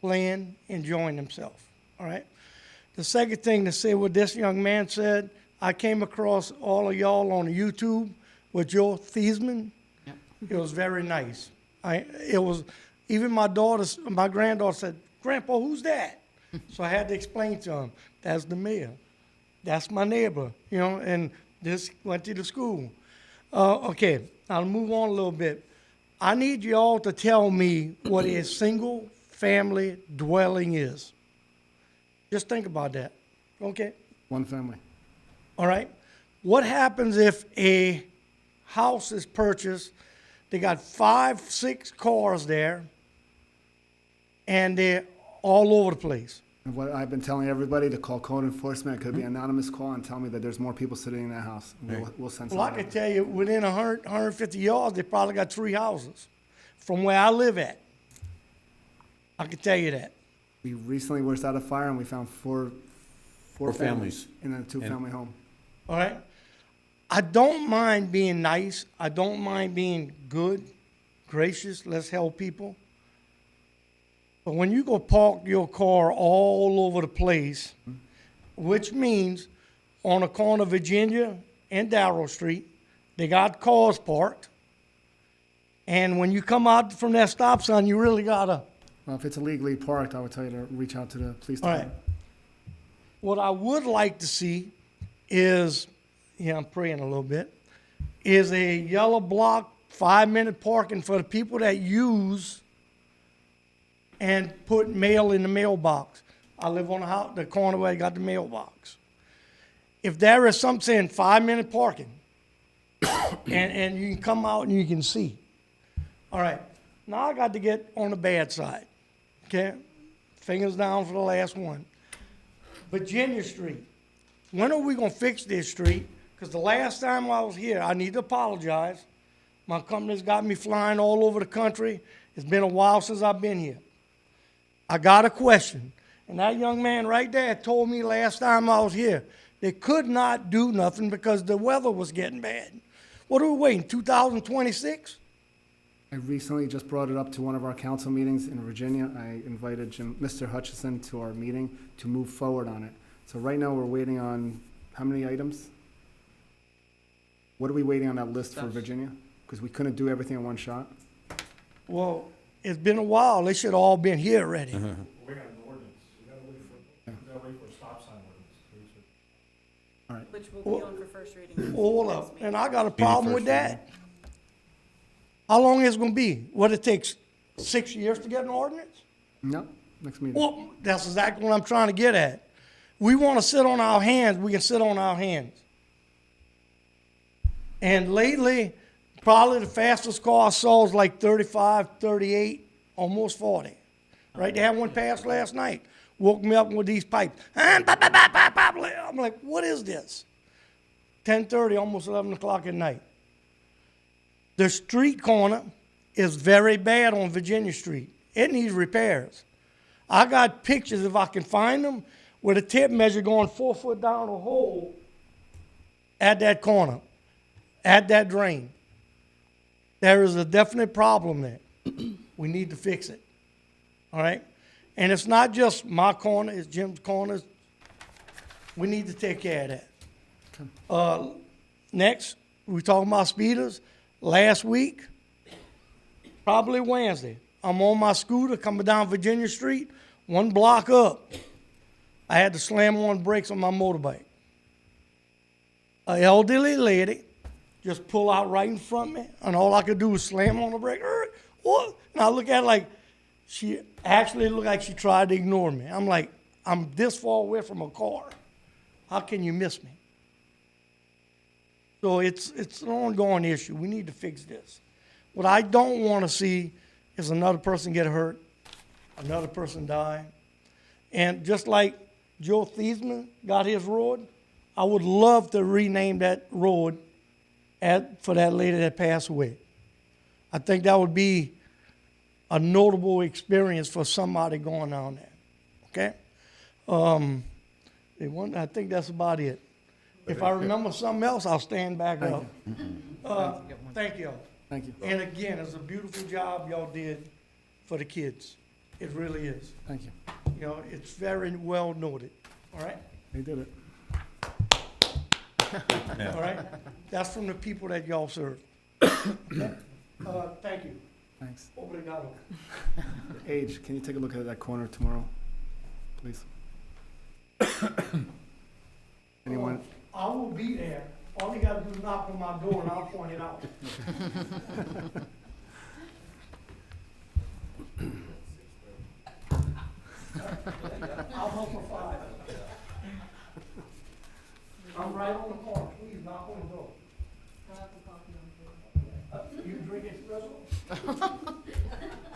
playing, enjoying themselves. All right. The second thing to say what this young man said, I came across all of y'all on YouTube with your Thiesman. Yep. It was very nice. It was, even my granddaughter said, Grandpa, who's that? So I had to explain to him, that's the mayor. That's my neighbor, and this went to the school. Okay, I'll move on a little bit. I need you all to tell me what a single family dwelling is. Just think about that, okay? One family. All right? What happens if a house is purchased, they got 5, 6 cars there, and they're all over the place? And what I've been telling everybody to call code enforcement, it could be an anonymous call, and tell me that there's more people sitting in that house. We'll send Well, I somebody. can tell you, within 100, 150 yards, they probably got 3 houses from where I live at. I can tell you that. We recently was out of fire, and we found four families in a 2-family home. All right? I don't mind being nice. I don't mind being good, gracious. Let's help people. But when you go park your car all over the place, which means on the corner of Virginia and Darrell Street, they got cars parked. And when you come out from that stop sign, you really gotta. Well, if it's illegally parked, I would tell you to reach out to the police All department. right. What I would like to see is, I'm praying a little bit, is a yellow block, 5-minute parking for the people that use and put mail in the mailbox. I live on the corner where I got the mailbox. if there is something saying 5-minute parking, and you can come out and you can see. All right, now I got to get on the bad side, okay? Fingers down for the last one. Virginia Street. When are we gonna fix this street? Because the last time I was here, I need to apologize. My company's got me flying all over the country. It's been a while since I've been here. I got a question. And that young man right there told me last time I was here, they could not do nothing because the weather was getting bad. What are we waiting, 2026? I recently just brought it up to one of our council meetings in Virginia. I invited Mr. Hutchison to our meeting to move forward on it. So right now, we're waiting on, how many items? What are we waiting on that list for Virginia? Because we couldn't do everything in one shot. Well, it's been a while. They should have all been here already. We got an ordinance. We gotta wait for a stop sign ordinance. Which will be on for first reading. Hold up, and I got a problem with that. How long is it gonna be? What, it takes 6 years to get an ordinance? No, next meeting. Well, that's exactly what I'm trying to get at. We wanna sit on our hands, we can sit on our hands. And lately, probably the fastest car I saw was like 35, 38, almost 40. Right, they had one pass last night. Woke me up with these pipes. I'm like, what is this? 10:30, almost 11 o'clock at night. The street corner is very bad on Virginia Street. It needs repairs. I got pictures, if I can find them, with a tape measure going 4 foot down a hole at that corner, at that drain. There is a definite problem there. We need to fix it. All right? And it's not just my corner, it's Jim's corners. We need to take care of that. Next, we talking about speeders. Last week, probably Wednesday, I'm on my scooter coming down Virginia Street, 1 block up. I had to slam on brakes on my motorbike. An elderly lady just pulled out right in front of me, and all I could do was slam on the brake. What? And I look at her like, she actually looked like she tried to ignore me. I'm like, I'm this far away from a car. How can you miss me? So it's an ongoing issue. We need to fix this. What I don't want to see is another person get hurt, another person die. And just like Joe Thiesman got his road, I would love to rename that road for that lady that passed away. I think that would be a notable experience for somebody going down there. Okay? I think that's about it. If I remember something else, I'll stand back up. Thank you. Thank you. And again, it's a beautiful job y'all did for the kids. It really is. Thank you. You know, it's very well noted. All right? They did it. All right? That's from the people that y'all serve. Okay? Thank you. Thanks. Obrigado. Age, can you take a look at that corner tomorrow, please? Anyone? I will be there. All you gotta do is knock on my door and I'll point it out. I'll help for 5. I'm right on the corner. Please knock on the door. You drink espresso?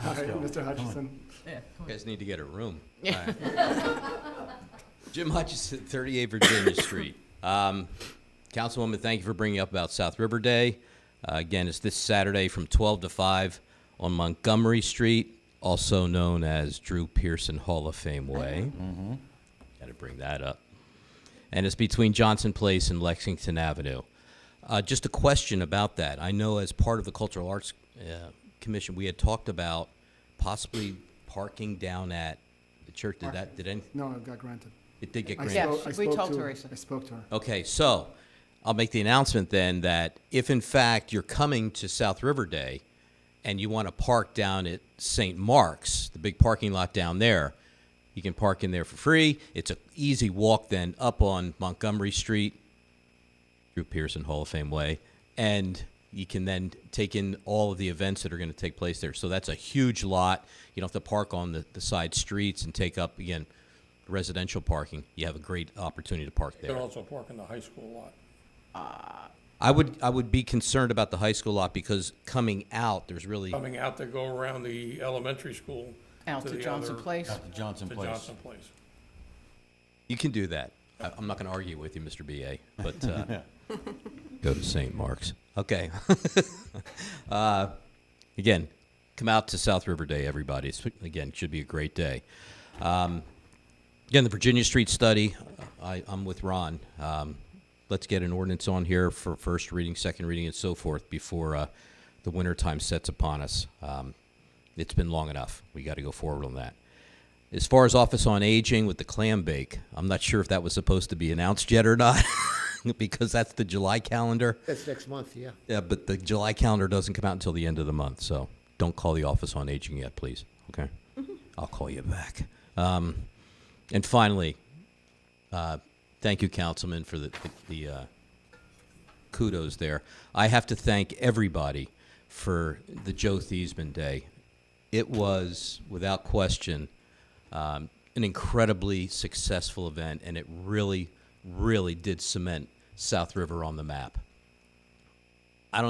All right, Mr. Hutchison. Yeah. You guys need to get a room. All right. Jim Hutchison, 38 Virginia Street. Councilwoman, thank you for bringing up about South River Day. Again, it's this Saturday from 12 to 5 on Montgomery Street, also known as Drew Pearson Hall of Fame Way. Got to bring that up. And it's between Johnson Place and Lexington Avenue. Just a question about that. I know as part of the Cultural Arts Commission, we had talked about possibly parking down at the church. No, it got granted. It did get I granted? spoke- I we spoke talked to her. her I recently. spoke to her. Okay, so I'll make the announcement then that if in fact you're coming to South River Day and you want to park down at St. Mark's, the big parking lot down there, you can park in there for free. It's an easy walk then up on Montgomery Street, Drew Pearson Hall of Fame Way, and you can then take in all of the events that are going to take place there. So that's a huge lot. You don't have to park on the side streets and take up, again, residential parking, you have a great opportunity to park You can there. also park in the high school lot. I would be concerned about the high school lot because coming out, there's really, Coming out to go around the elementary school. Out to the Johnson other- Place. Johnson To Place. Johnson Place. you can do that. I'm not going to argue with you, Mr. BA, but go to St. Mark's. Okay. Again, come out to South River Day, everybody. Again, should be a great day. Again, the Virginia Street study, I'm with Ron. Let's get an ordinance on here for first reading, second reading, and so forth before the winter time sets upon us. It's been long enough. We got to go forward on that. As far as Office on Aging with the clam bake, I'm not sure if that was supposed to be announced yet or not, because that's the July calendar. That's next month, yeah. Yeah, but the July calendar doesn't come out until the end of the month, so don't call the Office on Aging yet, please. Okay? I'll call you back. And finally, thank you, Councilman, for the kudos there. I have to thank everybody for the Joe Thiesman Day. It was, without question, an incredibly successful event, and it really, really did cement South River on the map. I've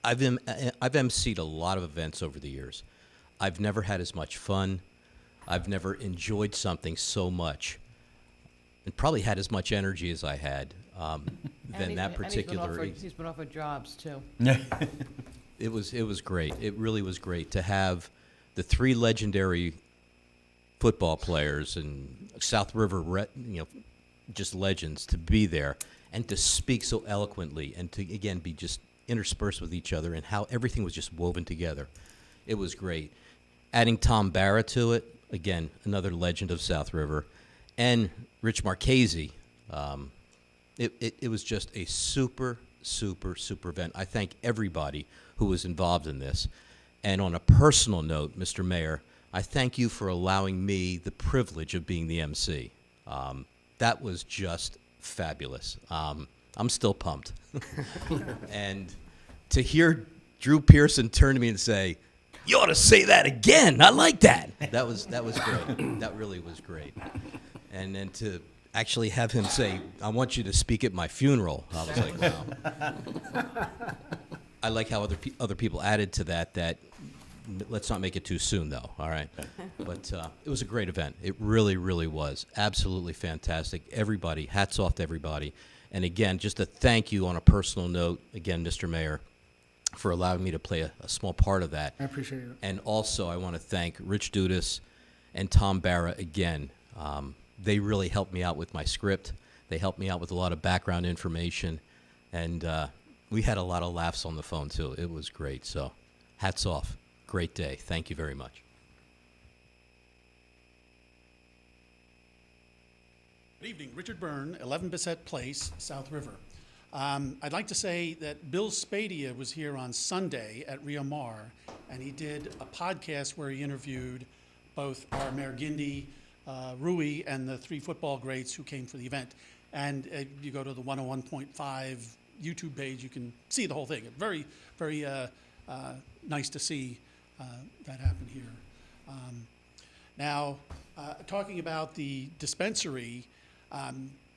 emceed a lot of events over the years. I've never had as much fun. I've never enjoyed something so much, and probably had as much energy as I had than that particular. He's been offered jobs too. It was great. It really was great to have the three legendary football players and South River, just legends, to be there and to speak so eloquently and to, again, be just interspersed with each other and how everything was just woven together. It was great. Adding Tom Barra to it, again, another legend of South River, and Rich Marchese. It was just a super event. I thank everybody who was involved in this. And on a personal note, Mr. Mayor, I thank you for allowing me the privilege of being the MC. That was just fabulous. I'm still pumped. And to hear Drew Pearson turn to me and say, "You ought to say that again. I like that." That was great. That really was great. And then to actually have him say, "I want you to speak at my funeral," I was like, wow. I like how other people added to that. Let's not make it too soon, though. All right, but it was a great event. It really, really was absolutely fantastic. Everybody, hats off to everybody. And again, just a thank you on a personal note, again, Mr. Mayor, for allowing me to play a small part of that. I appreciate it. And also, I want to thank Rich Dudas and Tom Barra again. They really helped me out with my script. They helped me out with a lot of background information. And we had a lot of laughs on the phone, too. It was great. So hats off. Great day. Thank you very much. Good evening, Richard Byrne, 11 Bissett Place, South River. I'd like to say that Bill Spadia was here on Sunday at Rio Mar, and he did a podcast where he interviewed both our Mayor Gindi, Rui, and the three football greats who came for the event. And you go to the 101.5 YouTube page, you can see the whole thing. Very, very nice to see that happen here. Now, talking about the dispensary,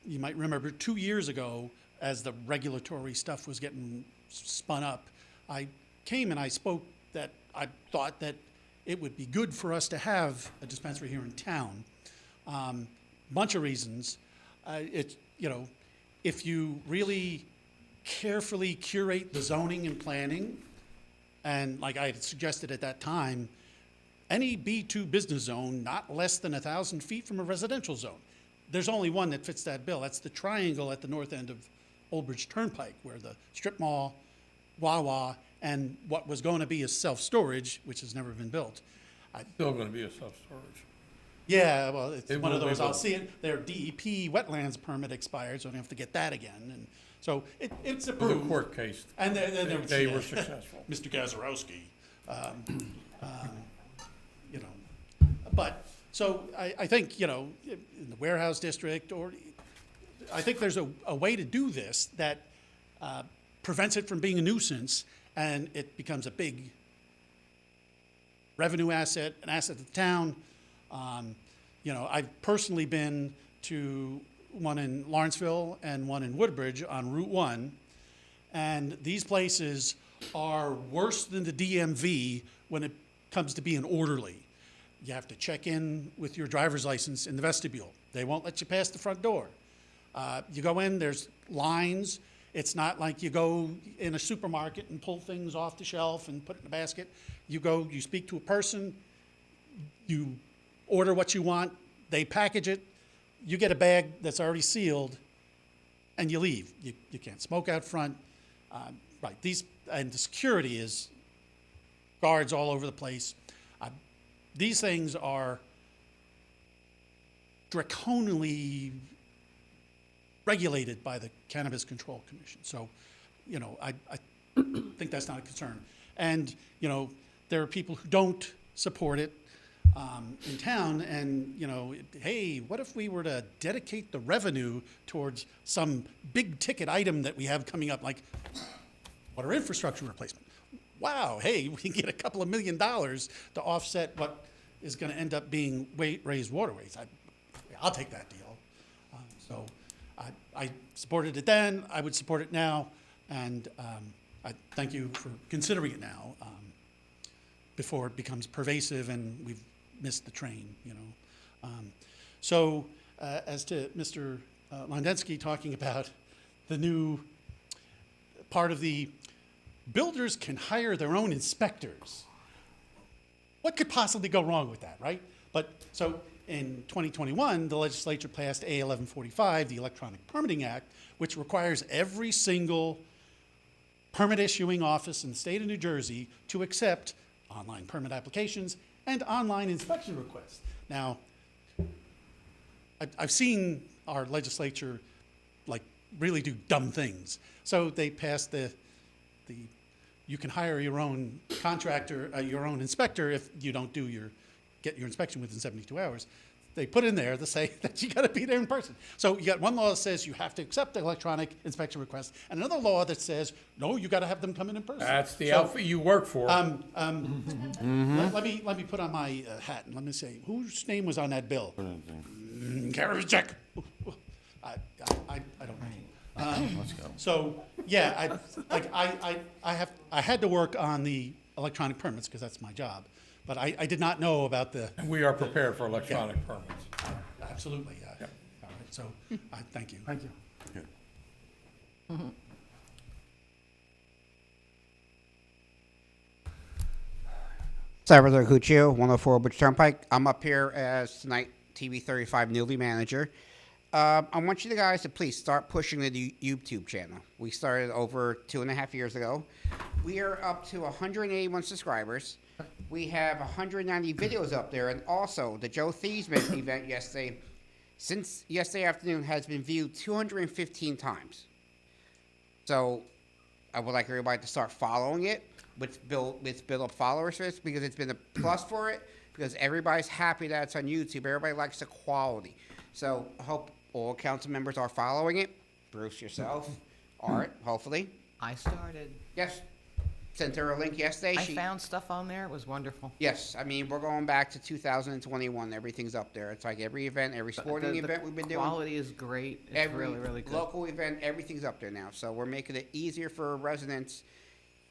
you might remember 2 years ago, as the regulatory stuff was getting spun up, I came and I spoke that I thought that it would be good for us to have a dispensary here in town. Bunch of reasons. If you really carefully curate the zoning and planning, and like I had suggested at that time, any B2 business zone not less than 1,000 feet from a residential zone. There's only one that fits that bill. That's the triangle at the north end of Old Bridge Turnpike, where the strip mall, Wawa, and what was going to be a self-storage, which has never been built. Still going to be a self-storage. Yeah, well, it's It one will of be those, I'll built. see it, their DEP wetlands permit expired, so I don't have to get that again. And so it's It was a approved. court case. And then there was, They were successful. Mr. Gazarovski, but, so I think, in the warehouse district, or, I think there's a way to do this that prevents it from being a nuisance, and it becomes a big revenue asset, an asset of the town. You know, I've personally been to one in Lawrenceville and one in Woodbridge on Route 1, and these places are worse than the DMV when it comes to being orderly. You have to check in with your driver's license in the vestibule. They won't let you pass the front door. You go in, there's lines. It's not like you go in a supermarket and pull things off the shelf and put it in a basket. You go, you speak to a person, you order what you want, they package it, you get a bag that's already sealed, and you leave. You can't smoke out front. Right, and the security is guards all over the place. These things are draconially regulated by the Cannabis Control Commission. So, you know, I think that's not a concern. And, you know, there are people who don't support it in town, and, you know, hey, what if we were to dedicate the revenue towards some big ticket item that we have coming up, like water infrastructure replacement? Wow, hey, we can get a couple of $1 million to offset what is going to end up being raised waterways. I'll take that deal. So I supported it then, I would support it now, and I thank you for considering it now before it becomes pervasive and we've missed the train, you know. So as to Mr. Londensky talking about the new part of the builders can hire their own inspectors. What could possibly go wrong with that, right? But so in 2021, the legislature passed A 1145, the Electronic Permitting Act, which requires every single permit issuing office in the state of New Jersey to accept online permit applications and online inspection requests. Now, I've seen our legislature like really do dumb things. So they passed the you can hire your own contractor, your own inspector if you don't get your inspection within 72 hours. They put in there to say that you got to be there in person. So you got one law that says you have to accept the electronic inspection request, and another law that says no, you got to have them come in person. That's the outfit you work for. Let me put on my hat and let me say whose name was on that bill. Karajek. I don't know. Let's go. So yeah, I had to work on the electronic permits because that's my job, but I did not know about the. We are prepared for electronic permits. Absolutely. All right. So thank you. Thank you. Salvador Cuccio, 104 Butch Turnpike. I'm up here as tonight TV 35 newly manager. I want you guys to please start pushing the YouTube channel. We started over 2.5 years ago. We are up to 181 subscribers. We have 190 videos up there, and also the Joe Thiesman event yesterday, since yesterday afternoon, has been viewed 215 times. So I would like everybody to start following it. Let's build up followers for this, because it's been a plus for it, because everybody's happy that it's on YouTube. Everybody likes the quality. So I hope all council members are following it. Bruce, yourself, Art, hopefully. I started. Yes. Sent her a link yesterday. I found stuff on there. It was wonderful. Yes. I mean, we're going back to 2021. Everything's up there. It's like every event, every sporting event we've been doing. The quality is great. It's every really, really good. Local event, everything's up there now. So we're making it easier for residents.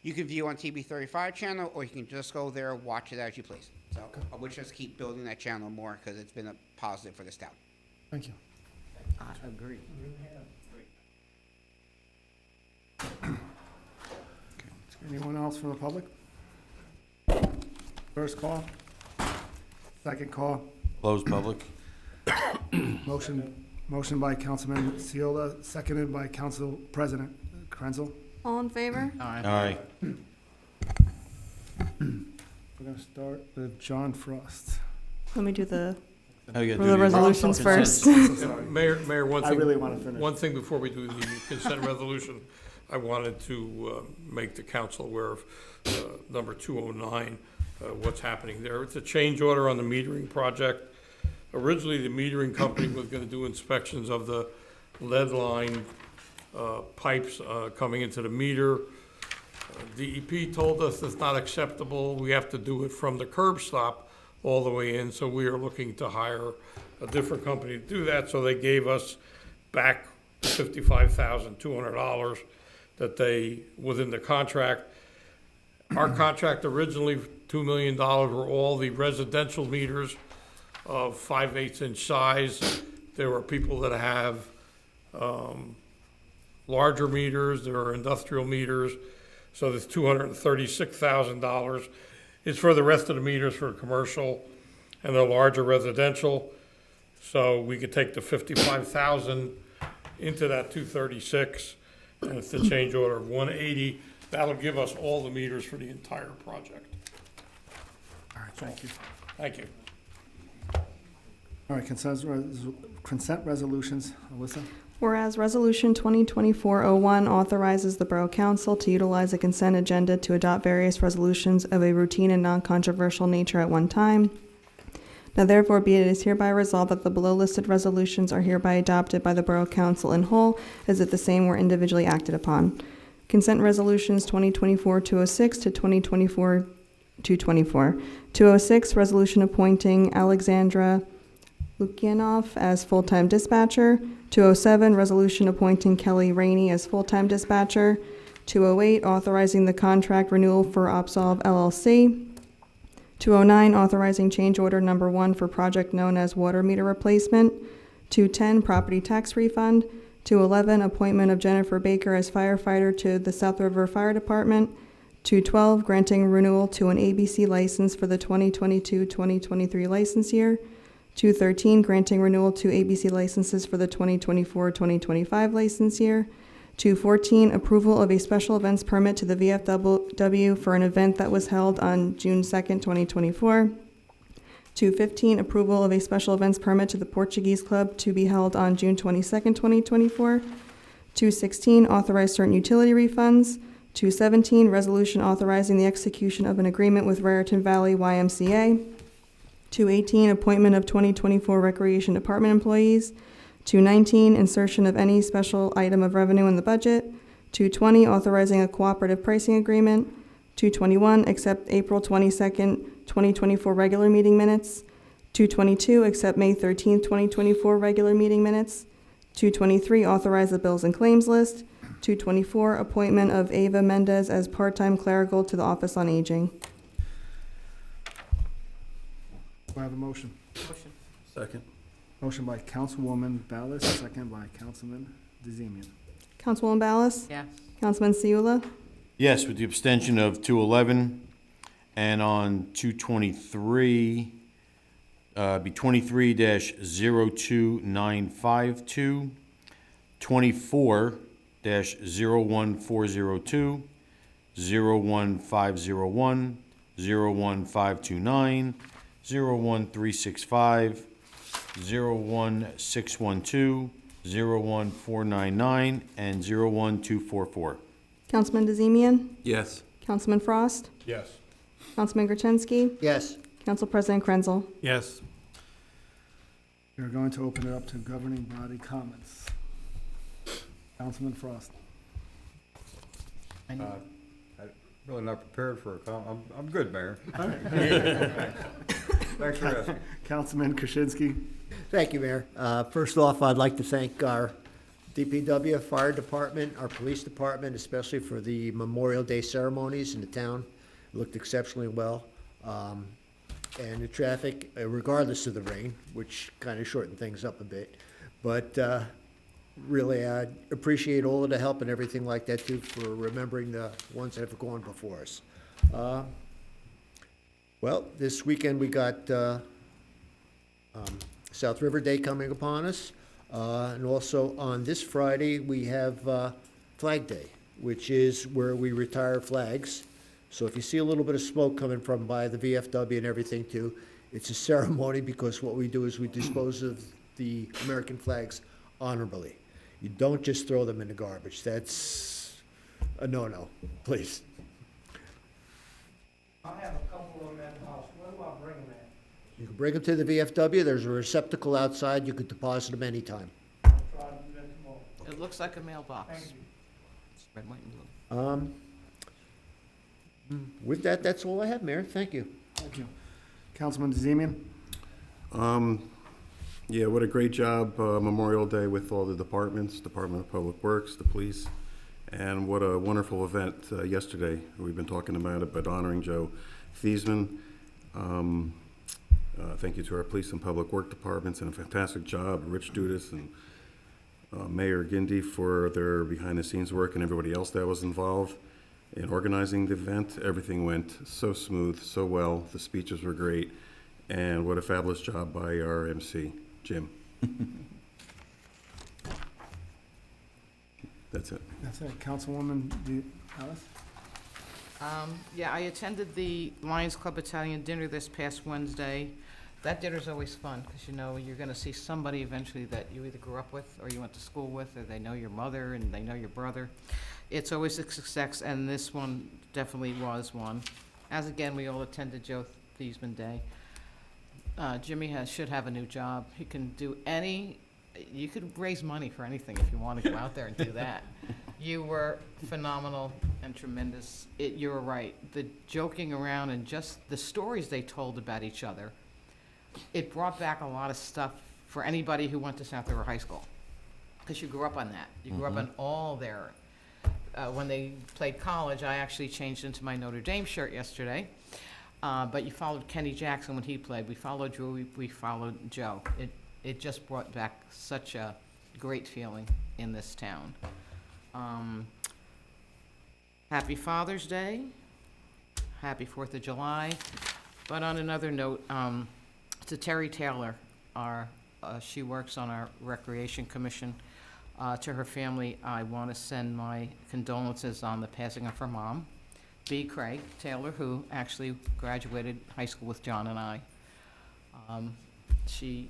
You can view on TB35 channel, or you can just go there, watch it as you please. So I would just keep building that channel more, because it's been a positive for this town. Thank you. I agree. Anyone else from the public? First call. Second call. Closed public. Motion by Councilman Seola, seconded by Council President Krenzel. All in favor? Aye. We're gonna start with John Frost. Let me do the Oh, you gotta for do the the resolutions consent. first. Sorry. Mayor, one I thing. really wanna finish. One thing before we do the consent resolution, I wanted to make the council aware of number 209, what's happening there. It's a change order on the metering project. Originally, the metering company was gonna do inspections of the lead line pipes coming into the meter. DEP told us it's not acceptable. We have to do it from the curb stop all the way in, so we are looking to hire a different company to do that, so they gave us back $55,200 that they, within the contract. Our contract originally, $2 million, were all the residential meters of 5/8 inch size. There are people that have larger meters, there are industrial meters, so there's $236,000. It's for the rest of the meters for commercial and the larger residential. So we could take the 55,000 into that 236, and it's the change order of 180. That'll give us all the meters for the entire project. All right, thank you. Thank you. All right, consent resolutions, Alyssa? Whereas Resolution 2024-01 authorizes the Borough Council to utilize a consent agenda to adopt various resolutions of a routine and non-controversial nature at one time. Now therefore be it is hereby resolved that the below listed resolutions are hereby adopted by the Borough Council in whole, as if the same were individually acted upon. Consent Resolutions 2024-206 to 2024-224. 206, resolution appointing Alexandra Lukianoff as full-time dispatcher. 207, resolution appointing Kelly Rainey as full-time dispatcher. 208, authorizing the contract renewal for Opsolve LLC. 209, authorizing change order number 1 for project known as water meter replacement. 210, property tax refund. 211, appointment of Jennifer Baker as firefighter to the South River Fire Department. 212, granting renewal to an ABC license for the 2022-2023 license year. 213, granting renewal to ABC licenses for the 2024-2025 license year. 214, approval of a special events permit to the VFW for an event that was held on June 2nd, 2024. 215, approval of a special events permit to the Portuguese Club to be held on June 22nd, 2024. 216, authorize certain utility refunds. 217, resolution authorizing the execution of an agreement with Raritan Valley YMCA. 218, appointment of 2024 Recreation Department employees. 219, insertion of any special item of revenue in the budget. 220, authorizing a cooperative pricing agreement. 221, accept April 22nd, 2024 regular meeting minutes. 222, accept May 13th, 2024 regular meeting minutes. 223, authorize the bills and claims list. 224, appointment of Ava Mendez as part-time clerical to the Office on Aging. Do I have a motion? Motion. Second. Motion by Councilwoman Ballas, second by Councilman DeZemian. Councilwoman Ballas? Yes. Councilman Siula? Yes, with the abstention of 211. And on 223, be 23-02952, 24-01402, 01501, 01529, 01365, 01612, 01499, and 01244. Councilman DeZemian? Yes. Councilman Frost? Yes. Councilman Gertenski? Yes. Council President Krenzel? Yes. We're going to open it up to governing body comments. Councilman Frost. I'm really not prepared for a I'm good, Mayor. Thanks for asking. Councilman Krasinski. Thank you, Mayor. First off, I'd like to thank our DPW, Fire Department, our Police Department, especially for the Memorial Day ceremonies in the town. It looked exceptionally well. And the traffic, regardless of the rain, which kind of shortened things up a bit. But really, I appreciate all of the help and everything like that, too, for remembering the ones that have gone before us. Well, this weekend we got South River Day coming upon us. And also on this Friday, we have Flag Day, which is where we retire flags. So if you see a little bit of smoke coming from by the VFW and everything too, it's a ceremony because what we do is we dispose of the American flags honorably. You don't just throw them in the garbage. That's a no-no, please. I have a couple of them at the house. Where do I bring them at? You can bring them to the VFW. There's a receptacle outside. You could deposit them anytime. Try to do that tomorrow. It looks like a mailbox. Thank you. It's red, white, and blue. With that, that's all I have, Mayor. Thank you. Thank you. Councilman DeZemian? Yeah, what a great job, Memorial Day with all the departments, Department of Public Works, the police, and what a wonderful event yesterday. We've been talking about it, but honoring Joe Thiesman. Thank you to our police and public work departments, and a fantastic job, Rich Dudas and Mayor Gindi for their behind-the-scenes work, and everybody else that was involved in organizing the event. Everything went so smooth, so well. The speeches were great, and what a fabulous job by our MC, Jim. That's it. That's it. Councilwoman Alice? Yeah, I attended the Lions Club Italian dinner this past Wednesday. That dinner's always fun, because you know you're gonna see somebody eventually that you either grew up with, or you went to school with, or they know your mother and they know your brother. It's always a success, and this one definitely was one. As again, we all attended Joe Thiesman Day. Jimmy should have a new job. He can do you could raise money for anything if you want to go out there and do that. You were phenomenal and tremendous. You were right. The joking around and just the stories they told about each other, it brought back a lot of stuff for anybody who went to South River High School, because you grew up on that. You grew up on all their, when they played college, I actually changed into my Notre Dame shirt yesterday. But you followed Kenny Jackson when he played. We followed Drew, we followed Joe. It just brought back such a great feeling in this town. Happy Father's Day. Happy 4th of July. But on another note, to Terry Taylor, she works on our Recreation Commission. To her family, I want to send my condolences on the passing of her mom, B. Craig Taylor, who actually graduated high school with John and I. She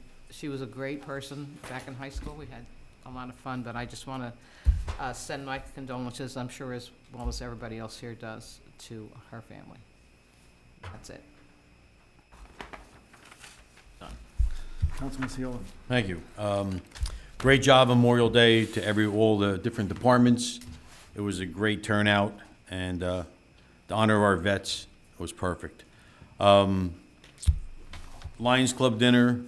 was a great person back in high school. We had a lot of fun, but I just want to send my condolences, I'm sure as well as everybody else here does, to her family. That's it. Done. Councilman Seola? Thank you. Great job Memorial Day to all the different departments. It was a great turnout, and the honor of our vets was perfect. Lions Club dinner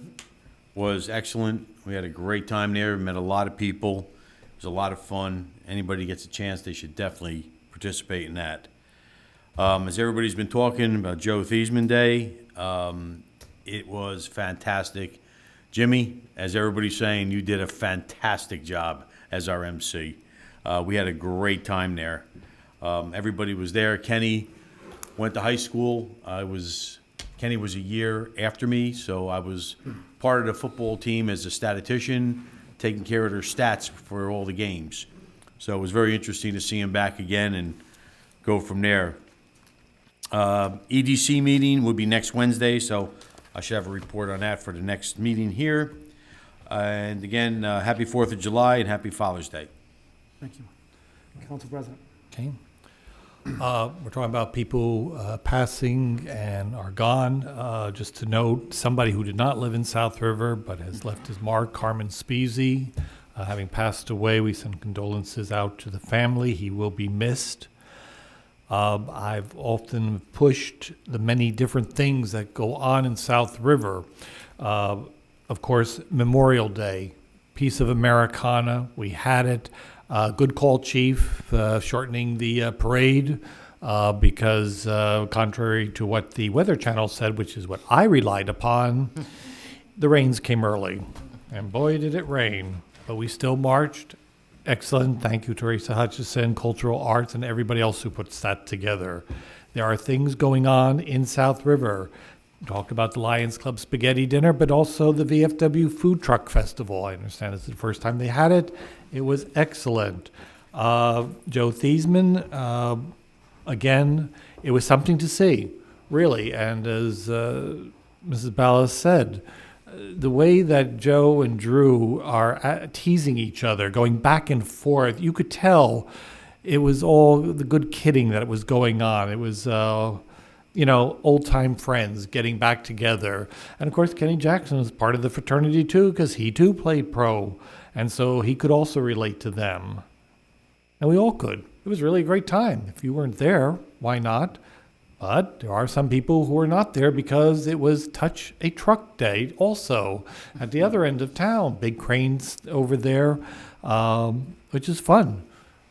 was excellent. We had a great time there. We met a lot of people. It was a lot of fun. Anybody gets a chance, they should definitely participate in that. As everybody's been talking about Joe Thiesman Day, it was fantastic. Jimmy, as everybody's saying, you did a fantastic job as our MC. We had a great time there. Everybody was there. Kenny went to high school. Kenny was a year after me, so I was part of the football team as a statistician, taking care of their stats for all the games. So it was very interesting to see him back again and go from there. EDC meeting will be next Wednesday, so I should have a report on that for the next meeting here. And again, happy 4th of July and happy Father's Day. Thank you. Council President? Okay. We're talking about people passing and are gone. Just to note, somebody who did not live in South River but has left his mark, Carmen Speasy, having passed away. We send condolences out to the family. He will be missed. I've often pushed the many different things that go on in South River. Of course, Memorial Day, Piece of Americana, we had it. Good call, Chief, shortening the parade because contrary to what the Weather Channel said, which is what I relied upon, the rains came early. And boy, did it rain. But we still marched. Excellent. Thank you, Teresa Hutchison, Cultural Arts, and everybody else who puts that together. There are things going on in South River. We talked about the Lions Club Spaghetti Dinner, but also the VFW Food Truck Festival. I understand it's the first time they had it. It was excellent. Joe Thiesman, again, it was something to see, really. And as Mrs. Ballas said, the way that Joe and Drew are teasing each other, going back and forth, you could tell it was all the good kidding that was going on. It was, old-time friends getting back together. And, of course, Kenny Jackson was part of the fraternity, too, because he, too, played pro. And so he could also relate to them. And we all could. It was really a great time. If you weren't there, why not? But there are some people who are not there because it was Touch a Truck Day also at the other end of town. Big cranes over there, which is fun.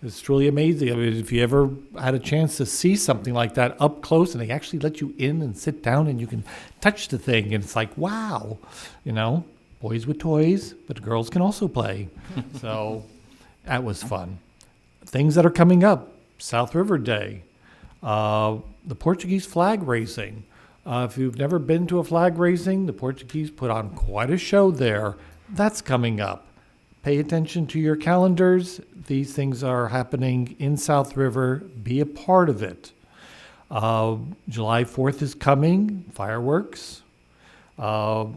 It's truly amazing. I mean, if you ever had a chance to see something like that up close, and they actually let you in and sit down and you can touch the thing, and it's like, wow, boys with toys, but girls can also play. So that was fun. Things that are coming up, South River Day, the Portuguese flag raising. If you've never been to a flag raising, the Portuguese put on quite a show there. That's coming up. Pay attention to your calendars. These things are happening in South River. Be a part of it. July 4th is coming, fireworks. Are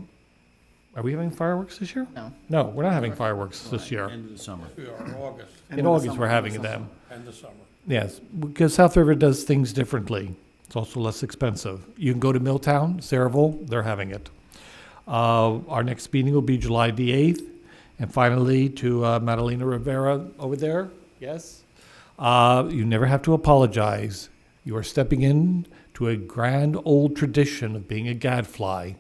we having fireworks this year? No. No, we're not having fireworks this year. End of the summer. In August, we're having them. End of summer. Yes, because South River does things differently. It's also less expensive. You can go to Milltown, Saraville, they're having it. Our next meeting will be July the 8th. And finally, to Madalena Rivera over there, yes? You never have to apologize. You are stepping in to a grand old tradition of being a gadfly.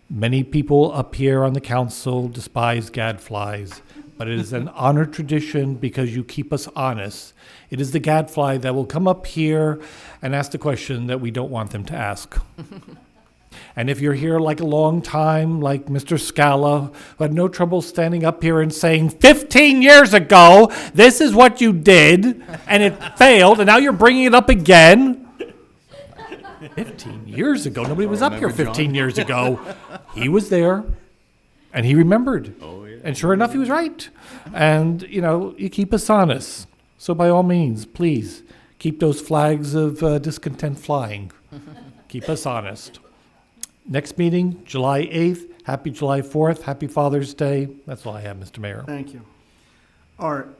Many people up here on the council despise gadflies, but it is an honored tradition because you keep us honest. It is the gadfly that will come up here and ask the question that we don't want them to ask. And if you're here like a long time, like Mr. Scala, who had no trouble standing up here and saying, 15 years ago, this is what you did, and it failed, and now you're bringing it up again. 15 years ago? Nobody was up here 15 years ago. He was there, and he remembered. Oh, yeah. And sure enough, he was right. And, you keep us honest. So by all means, please, keep those flags of discontent flying. Keep us honest. Next meeting, July 8th. Happy July 4th. Happy Father's Day. That's all I have, Mr. Mayor. Thank you. Art,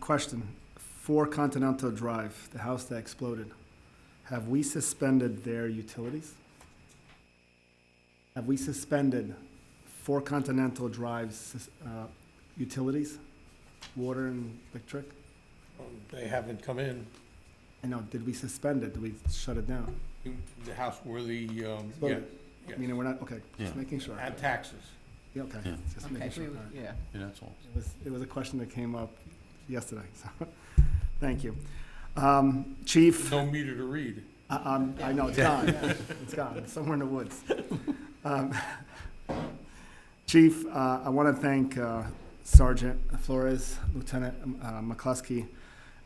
question. 4 Continental Drive, the house that exploded. Have we suspended their utilities? Have we suspended 4 Continental Drive's utilities? Water and electric? They haven't come in. I know, did we suspend it? Did we shut it down? The house where the, Meaning we're not, okay, just Yeah. making sure. and taxes. Yeah, okay, Yeah. just Okay, making sure. we- All right. yeah. Yeah, that's all. It was a question that came up yesterday, so, thank you. Chief, No meter to read. I know, it's gone, it's gone, it's somewhere in the woods. Chief, I want to thank Sergeant Flores, Lieutenant McCluskey,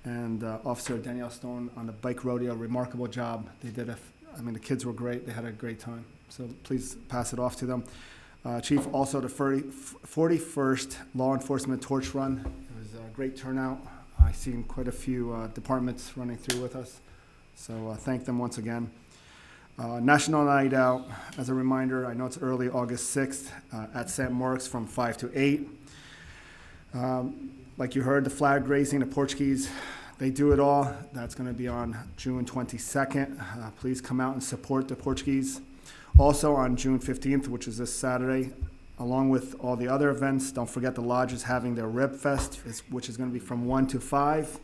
and Officer Danielle Stone on the bike rodeo. Remarkable job. They did the kids were great. They had a great time. So please pass it off to them. Chief, also the 41st Law Enforcement Torch Run. It was a great turnout. I've seen quite a few departments running through with us. So thank them once again. National Night Out, as a reminder, I know it's early, August 6th, at St. Mark's from 5 to 8. Like you heard, the flag raising, the Portuguese, they do it all. That's going to be on June 22nd. Please come out and support the Portuguese. Also on June 15th, which is this Saturday, along with all the other events, don't forget the lodge is having their Rib Fest, which is going to be from 1 to 5.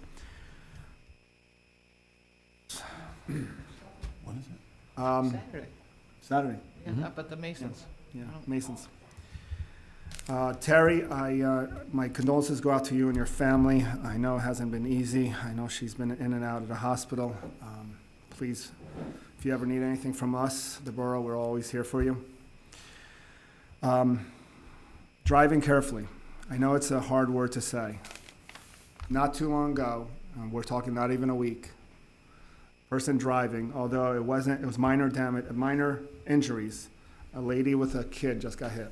What is it? Saturday. Saturday. Yeah, up at the Masons. Yeah, Masons. Terry, my condolences go out to you and your family. I know it hasn't been easy. I know she's been in and out of the hospital. Please, if you ever need anything from us, the borough, we're always here for you. Driving carefully. I know it's a hard word to say. Not too long ago, we're talking not even a week, person driving, although it was minor damage, minor injuries. A lady with a kid just got hit.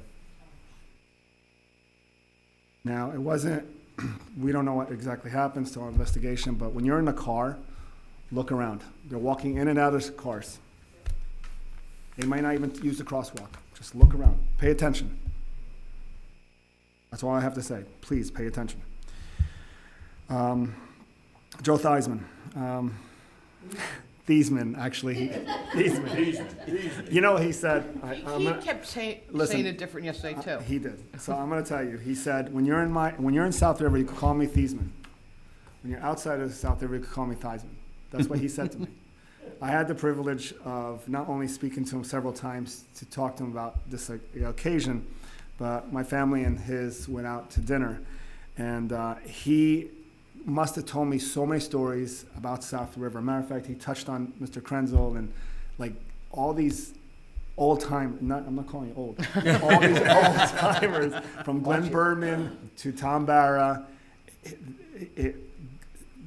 Now, it wasn't, we don't know what exactly happened, still on investigation, but when you're in a car, look around. They're walking in and out of cars. They might not even use the crosswalk. Just look around. Pay attention. That's all I have to say. Please pay attention. Joe Theismann. Thiesman, actually. Thiesman. You know, he said... He kept saying it different yesterday, too. He did. So I'm going to tell you. He said, when you're in South River, you can call me Thiesman. When you're outside of South River, you can call me Theismann. That's what he said to me. I had the privilege of not only speaking to him several times to talk to him about this occasion, but my family and his went out to dinner. And he must have told me so many stories about South River. Matter of fact, he touched on Mr. Krenzel and like all these old time, I'm not calling you old, all these old timers from Glenn Berman to Tom Barra.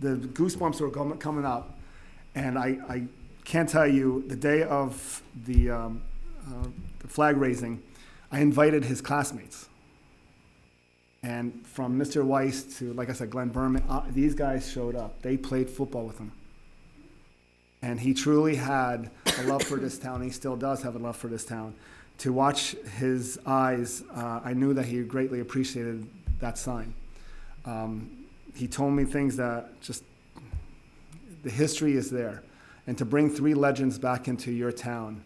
The goosebumps were coming up. And I can't tell you, the day of the flag raising, I invited his classmates. And from Mr. Weiss to, like I said, Glenn Berman, these guys showed up. They played football with him. And he truly had a love for this town. He still does have a love for this town. To watch his eyes, I knew that he greatly appreciated that sign. He told me things that just, the history is there. And to bring 3 legends back into your town,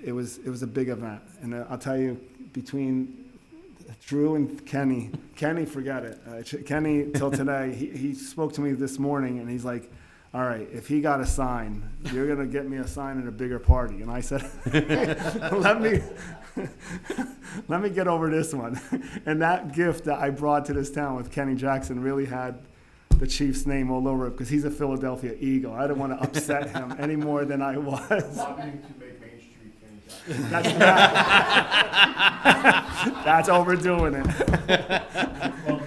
it was a big event. And I'll tell you, between Drew and Kenny, forget it. Kenny, till today, he spoke to me this morning, and he's like, all right, if he got a sign, you're going to get me a sign at a bigger party. And I said, let me get over this one. And that gift that I brought to this town with Kenny Jackson really had the Chief's name all over it, because he's a Philadelphia Eagle. I didn't want to upset him any more than I was. Lobbying to make Main Street Kenny Jackson. That's overdoing it.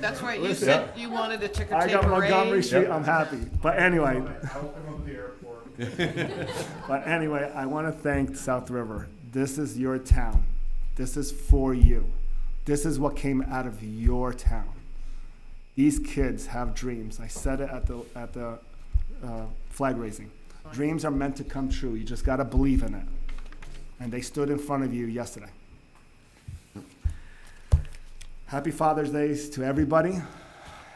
That's right, you Listen, said you wanted a ticker I tape got Montgomery parade. Street, I'm happy. But anyway, Help him up the airport. but anyway, I want to thank South River. This is your town. This is for you. This is what came out of your town. These kids have dreams. I said it at the flag raising. Dreams are meant to come true. You just got to believe in it. And they stood in front of you yesterday. Happy Father's Day to everybody,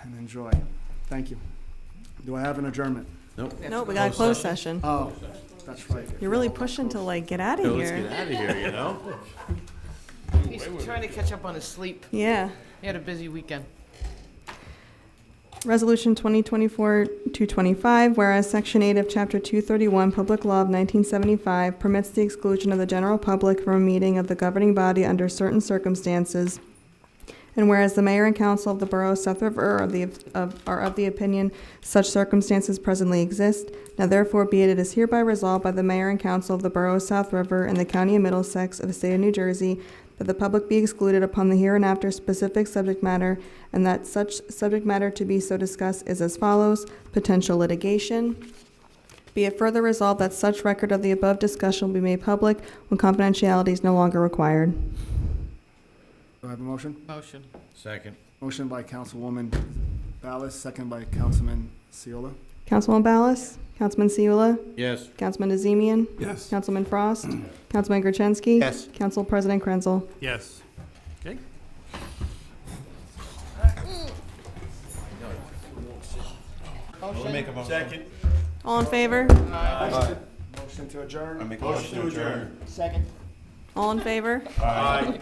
and enjoy. Thank you. Do I have an adjournment? Nope. No, we got a closed session. Oh, that's right. You're really pushing to like get out of So here. let's get out of here, you know? He's trying to catch up on his sleep. Yeah. He had a busy weekend. Resolution 2024-225, whereas Section 8 of Chapter 231, Public Law of 1975 permits the exclusion of the general public from a meeting of the governing body under certain circumstances, and whereas the mayor and council of the Borough of South River are of the opinion such circumstances presently exist, now therefore be it is hereby resolved by the mayor and council of the Borough of South River in the county of Middlesex of the state of New Jersey that the public be excluded upon the hereinafter specific subject matter, and that such subject matter to be so discussed is as follows: potential litigation. Be it further resolved that such record of the above discussion will be made public when confidentiality is no longer required. Do I have a motion? Motion. Second. Motion by Councilwoman Ballas, second by Councilman Seola. Councilman Ballas? Councilman Seula? Yes. Councilman Azemian? Yes. Councilman Frost? Councilman Gertenski? Yes. Council President Krenzel? Yes. Okay. Second. All in favor? Motion to adjourn? I make a motion to adjourn. Second. All in favor? Aye.